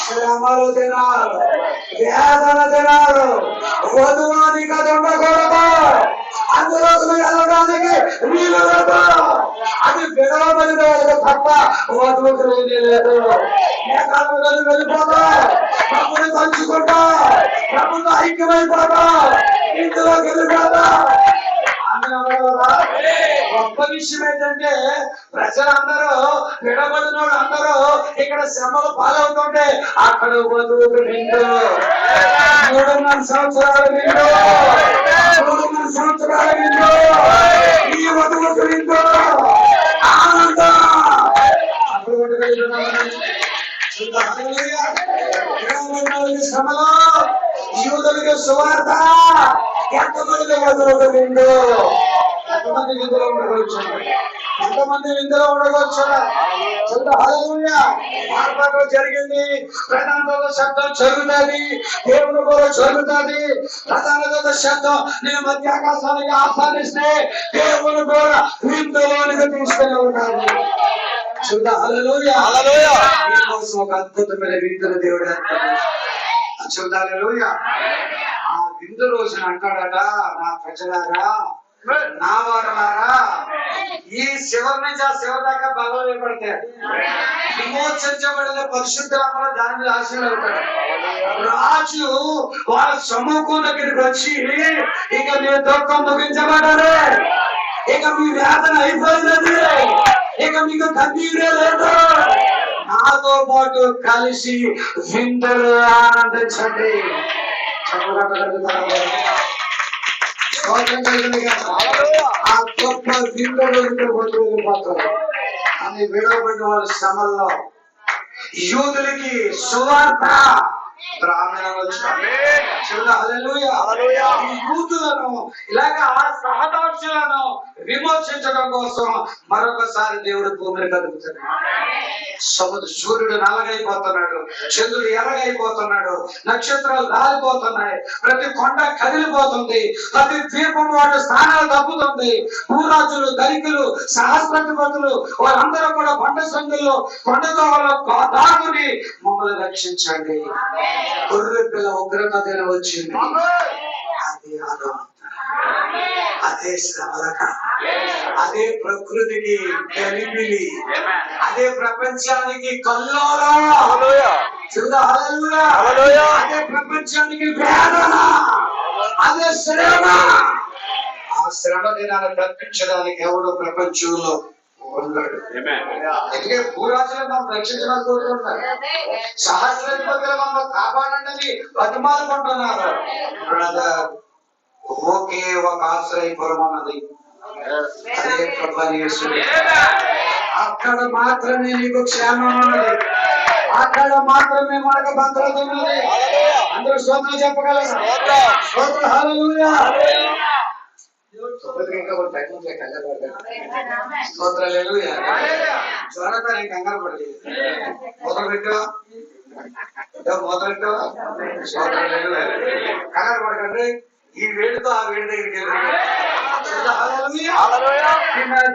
శ్రమలు తినాలి, వేదన తినాలి, వధువానికి అది ఉండకూడదు, అందులో వెళ్ళడానికి వీలు లేదు. అది విడవబడిన వాళ్ళకి తప్ప వధువుకు లేనే లేదు. మేఘాలలో వెళ్ళిపోతా, ప్రభుని తలుచుకుంటా, ప్రభుతో ఐక్యమైపోతా, ఇందులో వెళ్ళిపోతా. గొప్ప విషయం ఏంటంటే ప్రజలందరూ విడబడిన అందరూ ఇక్కడ శ్రమలు పాలవుతుంటే అక్కడ వధువుకు నిండు 3.5 సంవత్సరాల నిండు 3.5 సంవత్సరాల నిండు ఈ వధువుకు నిండు ఆనందం. శ్రమలో యూదులకు సువార్త ఎంతమంది వధువుకు నిండు, ఎంతమంది విందులో ఉండవచ్చు, ఎంతమంది విందులో ఉండవచ్చు. మార్పాటు జరిగింది. ప్రధాన శబ్దం జరుగుతుంది, దేవుడు కూడా జరుగుతుంది. ప్రధాన శబ్దం నేను మధ్య ఆకాశానికి ఆహ్వానిస్తే దేవుడు కూడా విందులోనికి తీసుకెళ్ళి ఉన్నాడు. మీకోసం ఒక అద్భుతమైన విందులు దేవుడు చూడాలి. ఆ విందు రోజున అంటాడట, నా ప్రజలారా, నా వారలారా, ఈ శివరి నుంచి ఆ శివ దాకా బలం ఏర్పడతాడు. విమోచించబడిన పరిశుద్ధులందరూ దాని మీద ఆశీర్వడతాడు. రాజు వాళ్ళ సమూహం దగ్గరికి వచ్చి, ఇక మీ దుఃఖం ముగించబడాలి, ఇక మీ వేదన అయిపోయినది, ఇక మీకు కన్నీరే లేదు, నాతో పాటు కలిసి విందులు ఆనందించండి. ఆ గొప్ప విందులు పోతారు అని విడవబడిన వాళ్ళ శ్రమల్లో యూదులకి సువార్త యూదులను ఇలాగా సహదాక్షులను విమోచించడం కోసం మరొకసారి దేవుడు భూమిని కదుపుతున్నాడు. సూర్యుడు నల్లగైపోతున్నాడు, చంద్రుడు ఎర్రగైపోతున్నాడు, నక్షత్రాలు రాలిపోతున్నాయి, ప్రతి కొండ కదిలిపోతుంది, ప్రతి ద్వీపం వాటి స్థానాలు తప్పుతుంది. భూరాజులు, ధనికులు, సహస్రపతులు వాళ్ళందరూ కూడా కొండ సందుల్లో కొండతో దాగుని మమ్మల్ని రక్షించండి. గొర్రె పిల్ల ఉగ్రత దిన వచ్చింది. అది అదే శ్రమలక, అదే ప్రకృతికి గలిబిలి, అదే ప్రపంచానికి కల్లోలం, అదే ప్రపంచానికి వేదన, అదే శ్రమ. ఆ శ్రమ దినాన్ని తప్పించడానికి ఎవడు ప్రపంచంలో ఉన్నాడు. అందుకే భూరాజులు మనం రక్షించడానికి కోరుకుంటున్నారు, సహస్రాధిపతులు మనం కాపాడండి బతిమాలుకుంటున్నారు. బ్రదర్, ఒకే ఒక ఆశ్రయపురం అన్నది, అదే ప్రభు. అక్కడ మాత్రమే నీకు క్షేమం ఉన్నది, అక్కడ మాత్రమే మనకు భద్రత ఉన్నది. అందరూ స్తోత్రం చెప్పగలరు. స్తోత్రం, హల్లెలూయా. త్వరగా కంగారు పడలేదు, మొదలుపెట్టావా కంగారు పడకండి. ఈ వేడితో ఆ వేడి దగ్గరికి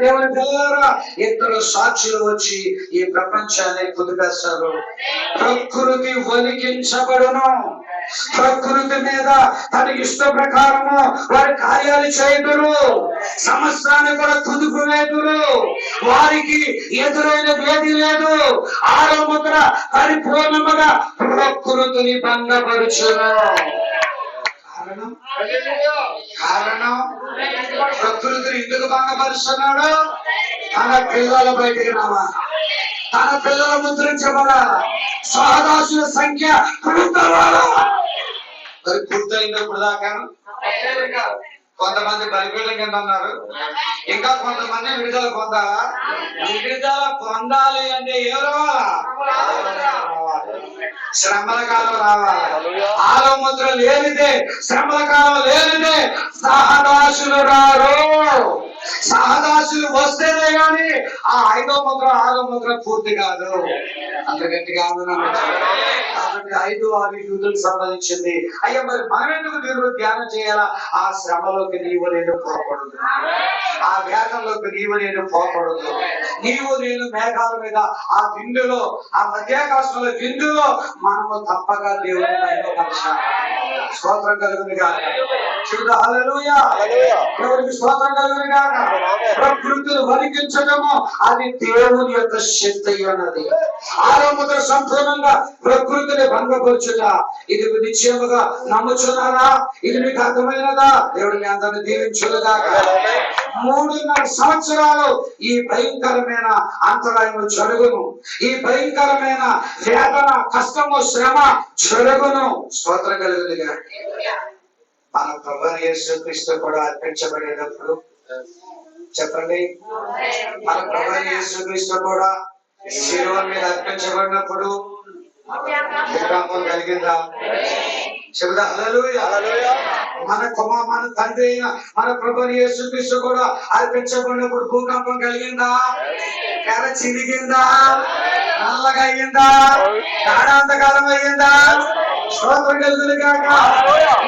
దేవుని పిల్లలారా, ఇద్దరు సాక్షులు వచ్చి ఈ ప్రపంచాన్ని కుదిపేస్తారు. ప్రకృతి వణికించబడును, ప్రకృతి మీద తన ఇష్ట ప్రకారము వారి కార్యాలు చేయుదురు, సమస్తాన్ని కూడా కుదుపు వేదురు, వారికి ఎదురైనది ఏది లేదు. ఆరో ముద్ర పరిపూర్ణముగా ప్రకృతిని భంగపరుచును. కారణం ప్రకృతిని ఎందుకు భంగపరుస్తున్నాడు? తన పిల్లల బయటికి రావా, తన పిల్లలు ముద్రించబడాల, సహదాసుల సంఖ్య పూర్తవాలా. మరి పూర్తయినప్పుడు దాకా కొంతమంది బలిపీఠం కింద ఉన్నారు, ఇంకా కొంతమంది విడుదల పొందాలా. విడుదల పొందాలి అంటే ఎవరు రావాలా? శ్రమల కాలం రావాలి. ఆరో ముద్ర లేనిదే, శ్రమల కాలం లేనిదే సహదాసులు రారు. సహదాసులు వస్తేనే గాని ఆ 5వ ముద్ర 6వ ముద్ర పూర్తి కాదు. అంత గట్టిగా కాబట్టి 5, 6 యూదులకు సంబంధించింది. అయ్యా, మరి మనం ఎందుకు దేవుడు ధ్యానం చేయాలా? ఆ శ్రమలోకి నీవు నేను పోకూడదు, ఆ వేదంలోకి నీవు నేను పోకూడదు. నీవు నేను మేఘాల మీద ఆ విందులో, ఆ మధ్యాకాశంలో విందులో మనము తప్పగా దేవుని మహిమపరచాలి. స్తోత్రం కలుగును గాక. చెబుతా హల్లెలూయా. దేవునికి స్తోత్రం కలుగును గాక. ప్రకృతిని వణికించడము అది దేవుని యొక్క శక్తి అన్నది. ఆరంభంలో సంపూర్ణంగా ప్రకృతిని భంగపరచుట ఇది నిశ్చయముగా నమ్ముచున్నారా? ఇది మీకు అర్థమైనదా? దేవుడు మీ అందరిని దీవించుగాక. 3.5 సంవత్సరాలు ఈ భయంకరమైన అంతరాయము జరుగును. ఈ భయంకరమైన వేదన, కష్టము, శ్రమ జరుగును. స్తోత్రం కలుగునుగా. మన ప్రభువైన యేసుక్రీస్తు కూడా అర్పించబడేటప్పుడు చెప్పండి, మన ప్రభువైన యేసుక్రీస్తు కూడా శిలువ మీద అర్పించబడినప్పుడు భూకంపం కలిగిందా? చెబుదా హల్లెలూయా. మన తండ్రి అయిన మన ప్రభువైన యేసుక్రీస్తు కూడా అర్పించబడినప్పుడు భూకంపం కలిగిందా? తెర చిరిగిందా? నల్లగా అయ్యిందా? కాడాంతకాలం అయ్యిందా? స్తోత్రం కలుగును గాక.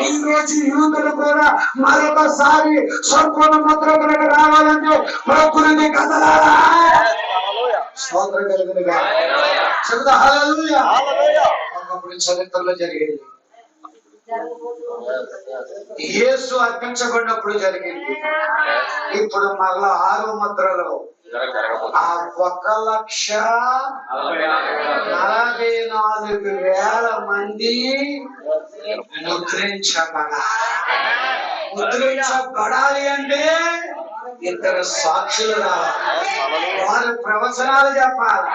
ఈ రోజు యూదులు కూడా మరొకసారి సంపూర్ణ ముద్రలకు రావాలంటే ప్రకృతి కదలాలా? స్తోత్రం కలుగును గాక. చెబుతా హల్లెలూయా. ఒకప్పుడు చరిత్రలో జరిగింది. యేసు అర్పించబడినప్పుడు జరిగింది. ఇప్పుడు మరలా 6వ ముద్రలో ఆ 1,44,000 మంది ముద్రించబడాలి అంటే ఇద్దరు సాక్షులు రావాలి. వారు ప్రవచనాలు చెప్పాలి.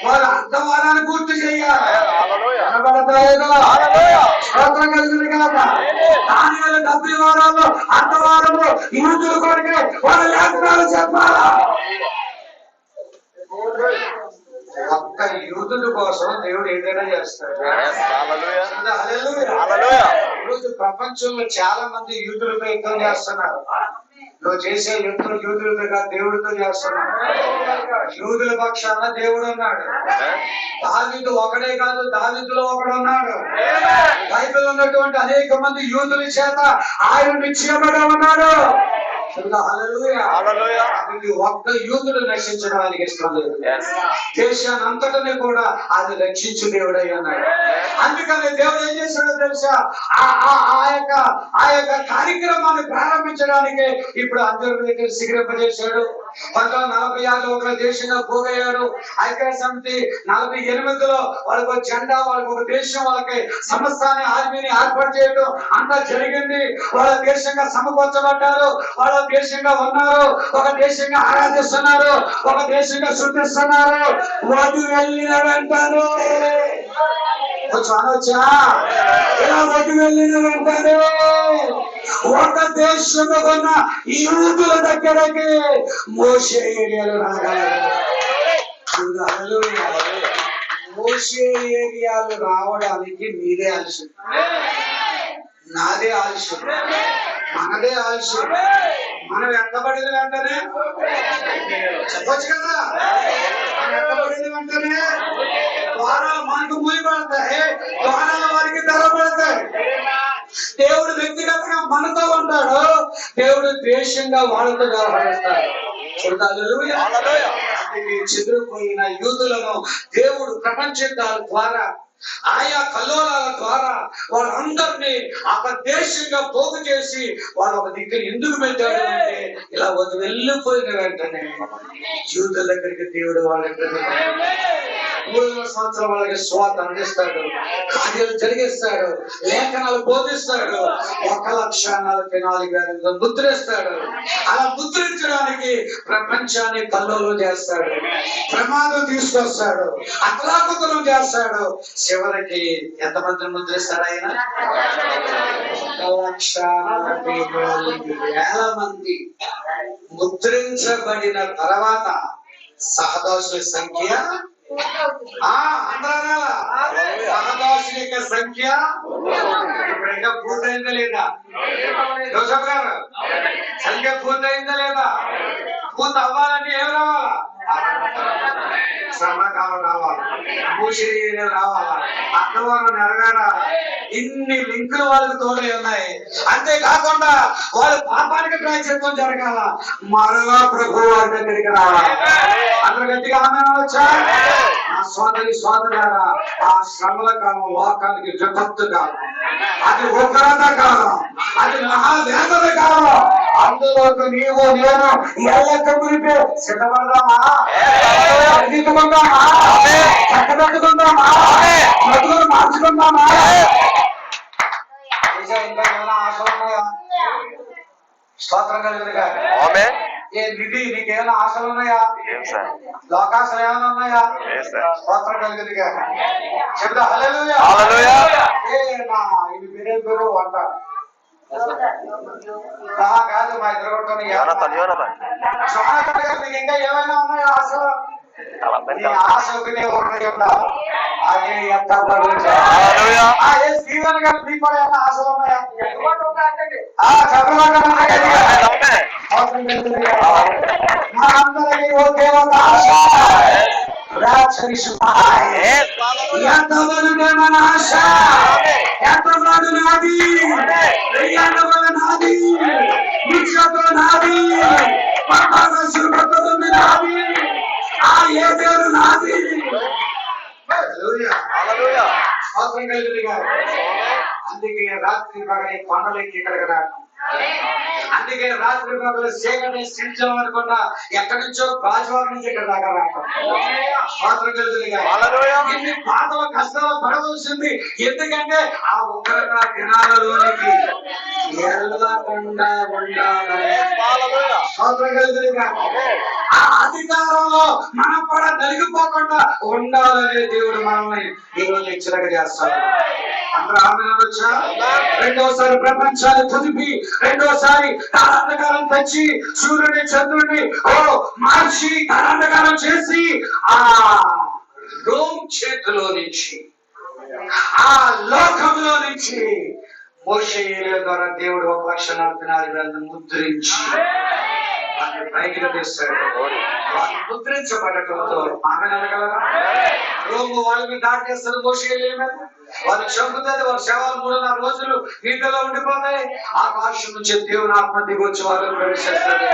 వారు అర్థవాదాన్ని పూర్తి చేయాలి. దానివేళ 70 వారాల్లో అర్థవాదము యూదుల కొరకే వాళ్ళ లేఖనాలు చెప్పాలా? ఒక్క యూదుల కోసం దేవుడు ఏదైనా చేస్తాడు. ఈరోజు ప్రపంచంలో చాలా మంది యూదులపై యుద్ధం చేస్తున్నారు. నువ్వు చేసే యుద్ధం యూదులతో దేవుడితో చేస్తున్నావు. యూదుల పక్షాన దేవుడు ఉన్నాడు. దావీదు ఒకడే కాదు, దావీదులో ఒకడున్నాడు. బైబిల్ ఉన్నటువంటి అనేక మంది యూదుల చేత ఆయన నిశ్చయబడి ఉన్నాడు. ఒక్క యూదుడు రక్షించడానికి ఇష్టం లేదు. దేశాన్ని అంతటనే కూడా అది రక్షించు దేవుడు అయి ఉన్నాడు. అందుకని దేవుడు ఏం చేశాడో తెలుసా? ఆ యొక్క కార్యక్రమాన్ని ప్రారంభించడానికి ఇప్పుడు అందరి దగ్గర సిగరింపజేశాడు. 1946లో ఒక దేశంగా పోగయ్యాడు. ఐక్యరాజ్య సమితి 48లో వాళ్ళకు జెండా, వాళ్ళకు ఒక దేశం, వాళ్ళకి సమస్తాన్ని ఆర్మీని ఏర్పాటు చేయడం అంతా జరిగింది. వాళ్ళ దేశంగా సమకూర్చబడ్డారు. వాళ్ళ దేశంగా ఉన్నారు. ఒక దేశంగా ఆరాధిస్తున్నారు. ఒక దేశంగా శుద్ధిస్తున్నారు. వాటి వెళ్ళిన వెంటారు అనొచ్చా? ఇలా వాటి వెళ్ళిన వెంటారు ఒక దేశంలో ఉన్న యూదుల దగ్గరకి మోషే ఏరియాలో రాగలరు. మోషే ఏరియాలు రావడానికి మీరే ఆలస్యం, నాదే ఆలస్యం, మనదే ఆలస్యం. మనం వెంటబడిన వెంటనే చెప్పొచ్చు కదా. మనం వెంటబడిన వెంటనే ద్వారాలు మనకు మూయబడతాయి, ద్వారాల వారికి తెరబడతాయి. దేవుడు వ్యక్తిగతంగా మనతో ఉంటాడు. దేవుడు ద్వేషంగా వాళ్ళతో వ్యవహరిస్తాడు. చెదిరిపోయిన యూదులను దేవుడు ప్రపంచ ద్వారా, ఆయా కల్లోలాల ద్వారా వాళ్ళందరినీ ఒక దేశంగా పోగు చేసి వాళ్ళు ఒక దగ్గర ఎందుకు పెట్టాడు అంటే, ఇలా వెళ్ళిపోయిన వెంటనే యూదుల దగ్గరికి దేవుడు వాళ్ళకి 3వ సంవత్సరం వాళ్ళకి స్వార్థ అందిస్తాడు, కార్యాలు జరిగిస్తాడు, లేఖనాలు బోధిస్తాడు. 1,44,000 ముద్రిస్తాడు. అలా ముద్రించడానికి ప్రపంచాన్ని కల్లోలం చేస్తాడు, ప్రమాదం తీసుకొస్తాడు, అతలాకుతలం చేస్తాడు. చివరికి ఎంతమందిని ముద్రిస్తాడు ఆయన? 1,44,000 మంది ముద్రించబడిన తర్వాత సహదాసుల సంఖ్య సహదాసుల యొక్క సంఖ్య ఇప్పుడు ఇంకా పూర్తయిందా లేదా? జోసఫ్ గారు, సంఖ్య పూర్తయిందా లేదా? పూర్తి అవ్వాలంటే ఏం రావాలా? శ్రమకాలం రావాలి, మూసి రావాలా, అర్థవారం నెరవేరాలి. ఇన్ని లింకులు వాళ్ళకి తోడే ఉన్నాయి. అంతేకాకుండా వాళ్ళు పాపానికి ప్రాయశ్చిత్తం జరగాల, మరలా ప్రభు వారి దగ్గరికి రావాలి. అందరూ గట్టిగా అనొచ్చా? నా సోదరి సోదరులారా, ఆ శ్రమల కాలం లోకానికి విపత్తు కాలం, అది ఉగ్రత కాలం, అది మహావేదన కాలం. అందులోకి నీవు నేను ఎల్లక మునిపే సిద్ధపడదామా? ఎదుగుకుందామా? చక్కబెట్టుకుందామా? మధులు మార్చుకుందామా? ఇంకా ఏమైనా ఆశ ఉన్నాయా? స్తోత్రం కలుగునుగా. ఏ నిధి నీకేమైనా ఆశలు ఉన్నాయా? లోకాశలు ఏమైనా ఉన్నాయా? స్తోత్రం కలుగునుగా. చెప్తా హల్లెలూయా. ఇది వేరే పేరు అంటారు కాదు, మా ఇద్దరు కొట్టుకుని మీకు ఇంకా ఏమైనా ఉన్నాయా ఆశలు? నీ ఆశ ఒకటే ఒకటి ఉండాలి, అదే జీవన్ గారు మీకు కూడా ఏమైనా ఆశలు ఉన్నాయా? మనందరికీ ఒకే ఒక ఆశ, ఎంతవరకు మన ఆశ, ఎంతవాడు నాది, నాది, నిత్యతో నాది, నాది, ఆ ఏ పేరు నాది. అందుకే రాత్రి పగలే కొండలకి ఇక్కడికి రాక, అందుకే రాత్రి పగలు సేకరణ సించం అనుకున్నా ఎక్కడి నుంచో గాజువాడ నుంచి ఇక్కడ దాకా రాక ఇన్ని బాధలు కష్టాలు పడవలసింది. ఎందుకంటే ఆ ఉగ్రత దినాలలోనికి వెళ్ళకుండా ఉండాలని, ఆ అధికారంలో మనం కూడా నలిగిపోకుండా ఉండాలని దేవుడు మనల్ని ఈరోజు హెచ్చరిక చేస్తాడు. అందరూ ఆమె అనొచ్చా? రెండోసారి ప్రపంచాన్ని పొదిపి, రెండోసారి కాలాంధకారం తెచ్చి సూర్యుడి చంద్రుడిని మార్చి కాలాంధకారం చేసి ఆ రోమ్ చేతిలో నుంచి, ఆ లోకంలో నుంచి మోషే ద్వారా దేవుడు 1,40,000 ముద్రించి వారిని పైకి తెస్తాడు. వారిని ముద్రించబడటంతో ఆమె అనగలరా? రోము వాళ్ళని దాటేస్తారు మోషే మీద, వాళ్ళు చంపుతుంది, వాళ్ళ శవాలు 3.5 రోజులు నీటిలో ఉండిపోతాయి. ఆకాశం నుంచి దేవుని ఆత్మ దిగొచ్చి వాళ్ళని ప్రవేశిస్తుంది.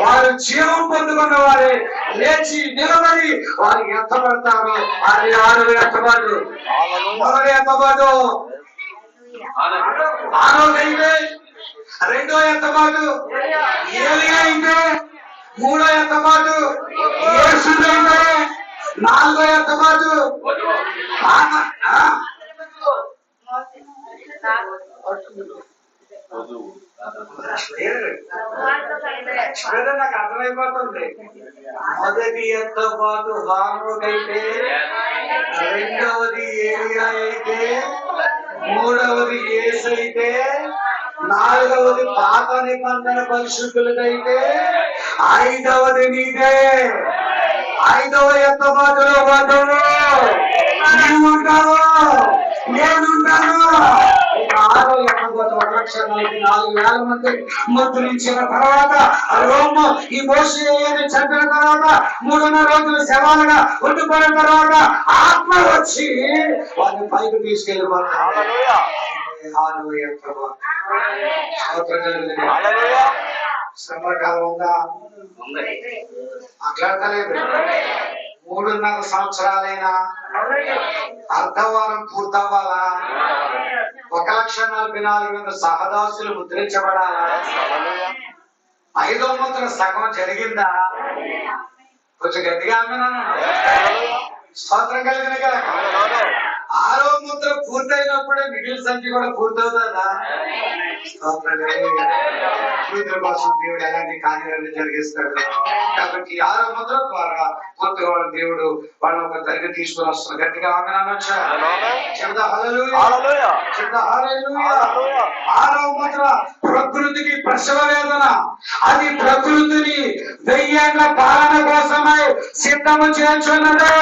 వారు జీవం పొందుకున్న వారే లేచి నిలబడి వారికి ఎత్తబడతారు. అది 6వ ఎత్తబాటు. మొదటి ఎత్తబాటు ఆరోగ్యైతే, 2వ ఎత్తబాటు ఏలియా అయితే, 3వ ఎత్తబాటు యేసుదైతే, 4వ ఎత్తబాటు నాకు అర్థమైపోతుంది. మొదటి ఎత్తబాటు హానోకైతే, 2వది ఏలియా అయితే, 3వది యేసు అయితే, 4వది పాత నిబంధన పరిశుద్ధులకైతే, 5వది నీదే. 5వ ఎత్తబాటులో వధువు నీవు ఉంటావు, నేనుంటాను. 6వ ఎత్తబాటు 1,40,000 మంది ముద్రించిన తర్వాత రోమ్ ఈ మోషే చంపిన తర్వాత 3.5 రోజులు శవాలుగా ఉండిపోయిన తర్వాత ఆత్మ వచ్చి వారిని పైకి తీసుకెళ్ళిపోతారు. శ్రమకాలం ఉందా? మాట్లాడతలేదు. 3.5 సంవత్సరాలైనా అర్ధవారం పూర్తవ్వాలా? 1,40,000 సహదాసులు ముద్రించబడాలా? 5వ ముద్ర సగం జరిగిందా? కొంచెం గట్టిగా అన్నాను. స్తోత్రం కలిగిన కదా. 6వ ముద్ర పూర్తయినప్పుడే మిగిలిన సంఖ్య కూడా పూర్తవుతుందా? కోసం దేవుడు ఎలాంటి కార్యాలను జరిగిస్తాడు. కాబట్టి 6వ ముద్ర ద్వారా కొత్త వాళ్ళ దేవుడు వాళ్ళ ఒక దగ్గర తీసుకుని వస్తున్నారు. గట్టిగా ఆమె అనొచ్చా? చెప్తా హల్లెలూయా, చెప్తా హల్లెలూయా. 6వ ముద్ర ప్రకృతికి ప్రసవ వేదన. అది ప్రకృతిని 1000 ఏళ్ల పాలన కోసమై సిద్ధము చేస్తున్నదే.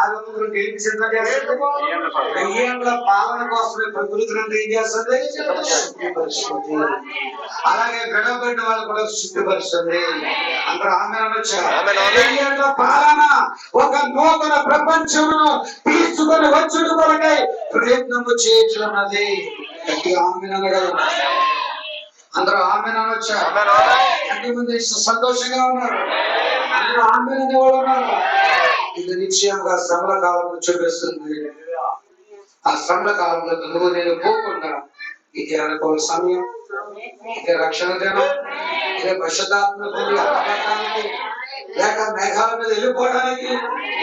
6వ ముద్ర దేనికి సిద్ధం చేస్తుంది? 1000 ఏళ్ల పాలన కోసమే ప్రకృతిని ఏం చేస్తుంది? శుద్ధిపరుస్తుంది. అలాగే విడబడిన వాళ్ళు కూడా శుద్ధిపరుస్తుంది. అందరూ ఆమె అనొచ్చా? 1000 ఏళ్ల పాలన ఒక నూతన ప్రపంచమును తీసుకొని వచ్చుడు కొరకై ప్రయత్నము చేస్తున్నది. ఆమె అనగలరు. అందరూ ఆమె అనొచ్చా? ఎంతమంది సంతోషంగా ఉన్నారు? అందరూ ఆమె అనేవాళ్ళు ఉన్నారు. ఇది నిశ్చయంగా శ్రమల కాలంలో చూపిస్తుంది. ఆ శ్రమల కాలంలో నువ్వు నేను పోకుండా ఇది అనుకోని సమయం, ఇదే రక్షణ దినం, ఇదే పరిశుద్ధాత్మ పొంది అప్పడానికి లేక మేఘాల మీద వెళ్ళిపోవడానికి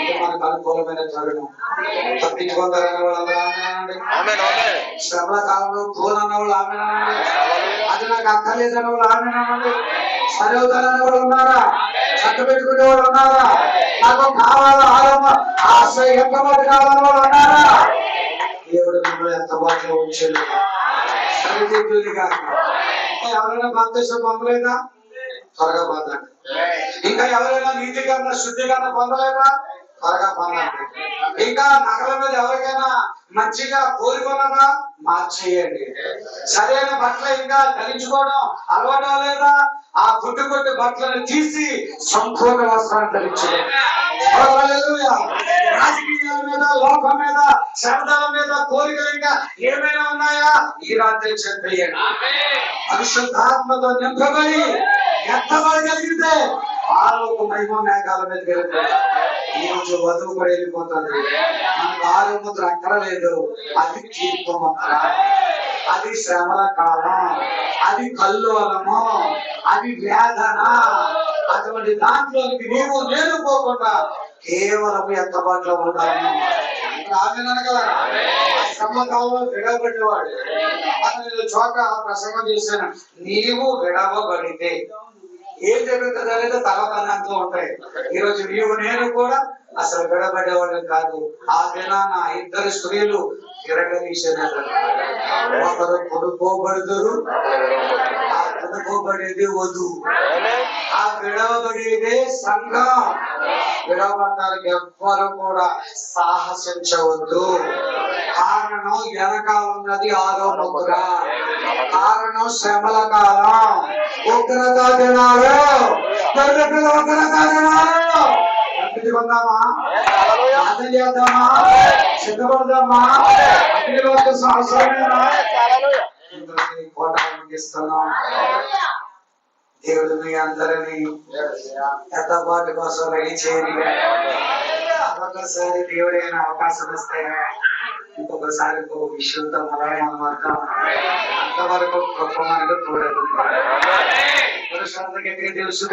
ఇది మనకు అనుకూలమైన తరుణం. తప్పించుకుంటారనే వాళ్ళందరూ ఆమెనండి. శ్రమల కాలంలో పోనన్న వాళ్ళు ఆమెనండి. అది నాకు అక్కర్లేదన్న వాళ్ళు ఆమెనండి. సరి అవుతారనే వాళ్ళు ఉన్నారా? చట్ట పెట్టుకునే వాళ్ళు ఉన్నారా? నాకు కావాలా ఆశ్రయం ఎంతమంది కావాలని వాళ్ళు ఉన్నారా? దేవుడు మిమ్మల్ని ఎంత బాగా ఉంచాడు. సరిదిద్దుది కాక ఎవరైనా బాప్తిసం పొందలేదా? త్వరగా పొందండి. ఇంకా ఎవరైనా నీతికరణ శుద్ధీకరణ పొందలేదా? త్వరగా పొందండి. ఇంకా నగల మీద ఎవరికైనా మంచిగా కోరుకున్నదా? మార్చేయండి. సరైన బట్టలు ఇంకా ధరించుకోవడం అలవాటు లేదా? ఆ కొట్టు బట్టలను తీసి సంపూర్ణ వస్త్రాన్ని ధరించండి. రాజకీయాల మీద, లోకం మీద, శ్రద్ధల మీద కోరికలు ఇంకా ఏమైనా ఉన్నాయా? ఈ రాత్రి చెప్పేయండి. పరిశుద్ధాత్మతో నింపబడి ఎత్తబడగలిగితే ఆరోగ్య మహిమ మేఘాల మీద వెళ్తాయి. ఈ రోజు వధువు కూడా వెళ్ళిపోతుంది. మనకు ఆరోగ్యం అక్కరలేదు. అది తీర్పు ముద్ర, అది శ్రమల కాలం, అది కల్లోలము, అది వేదన. అటువంటి దాంట్లోనికి నీవు నేను పోకుండా కేవలం ఎత్తబాట్లో ఉంటాను. ఆమెనగలరా? శ్రమ కాలంలో విడవబడినవాడు. అతను చోట ప్రసంగం చేశాను. నీవు విడవబడితే ఏం జరుగుతుంది అనేది తర్వాత అంటూ ఉంటాయి. ఈరోజు నీవు నేను కూడా అసలు విడబడేవాళ్ళు కాదు. ఆ దినాన ఇద్దరు స్త్రీలు తిరగదీశారు. ఒకరు కొనుక్కోబడుతారు, ఆ కొనుక్కోబడేది వధు, ఆ విడవబడేదే సంఘం. విడవబడటానికి ఎవ్వరు కూడా సాహసించవద్దు. కారణం వెనకాల ఉన్నది ఆరో ముద్ర. కారణం శ్రమల కాలం, ఉగ్రత దినాలు, ఉగ్రత దినాలు. పొందామా? ప్రార్థన చేద్దామా? సిద్ధపడదామా? కోట ముగిస్తున్నాం. దేవుడు మీ అందరినీ ఎత్తబాటు కోసం రెడీ చేయని ఒక్కొక్కసారి దేవుడైన అవకాశం ఇస్తే ఇంకొకసారి ఇంకొక విషయంతో మనం అర్థం. అంతవరకు గొప్ప మనకు చూడదు. పురుషులందరికీ తెలుసు.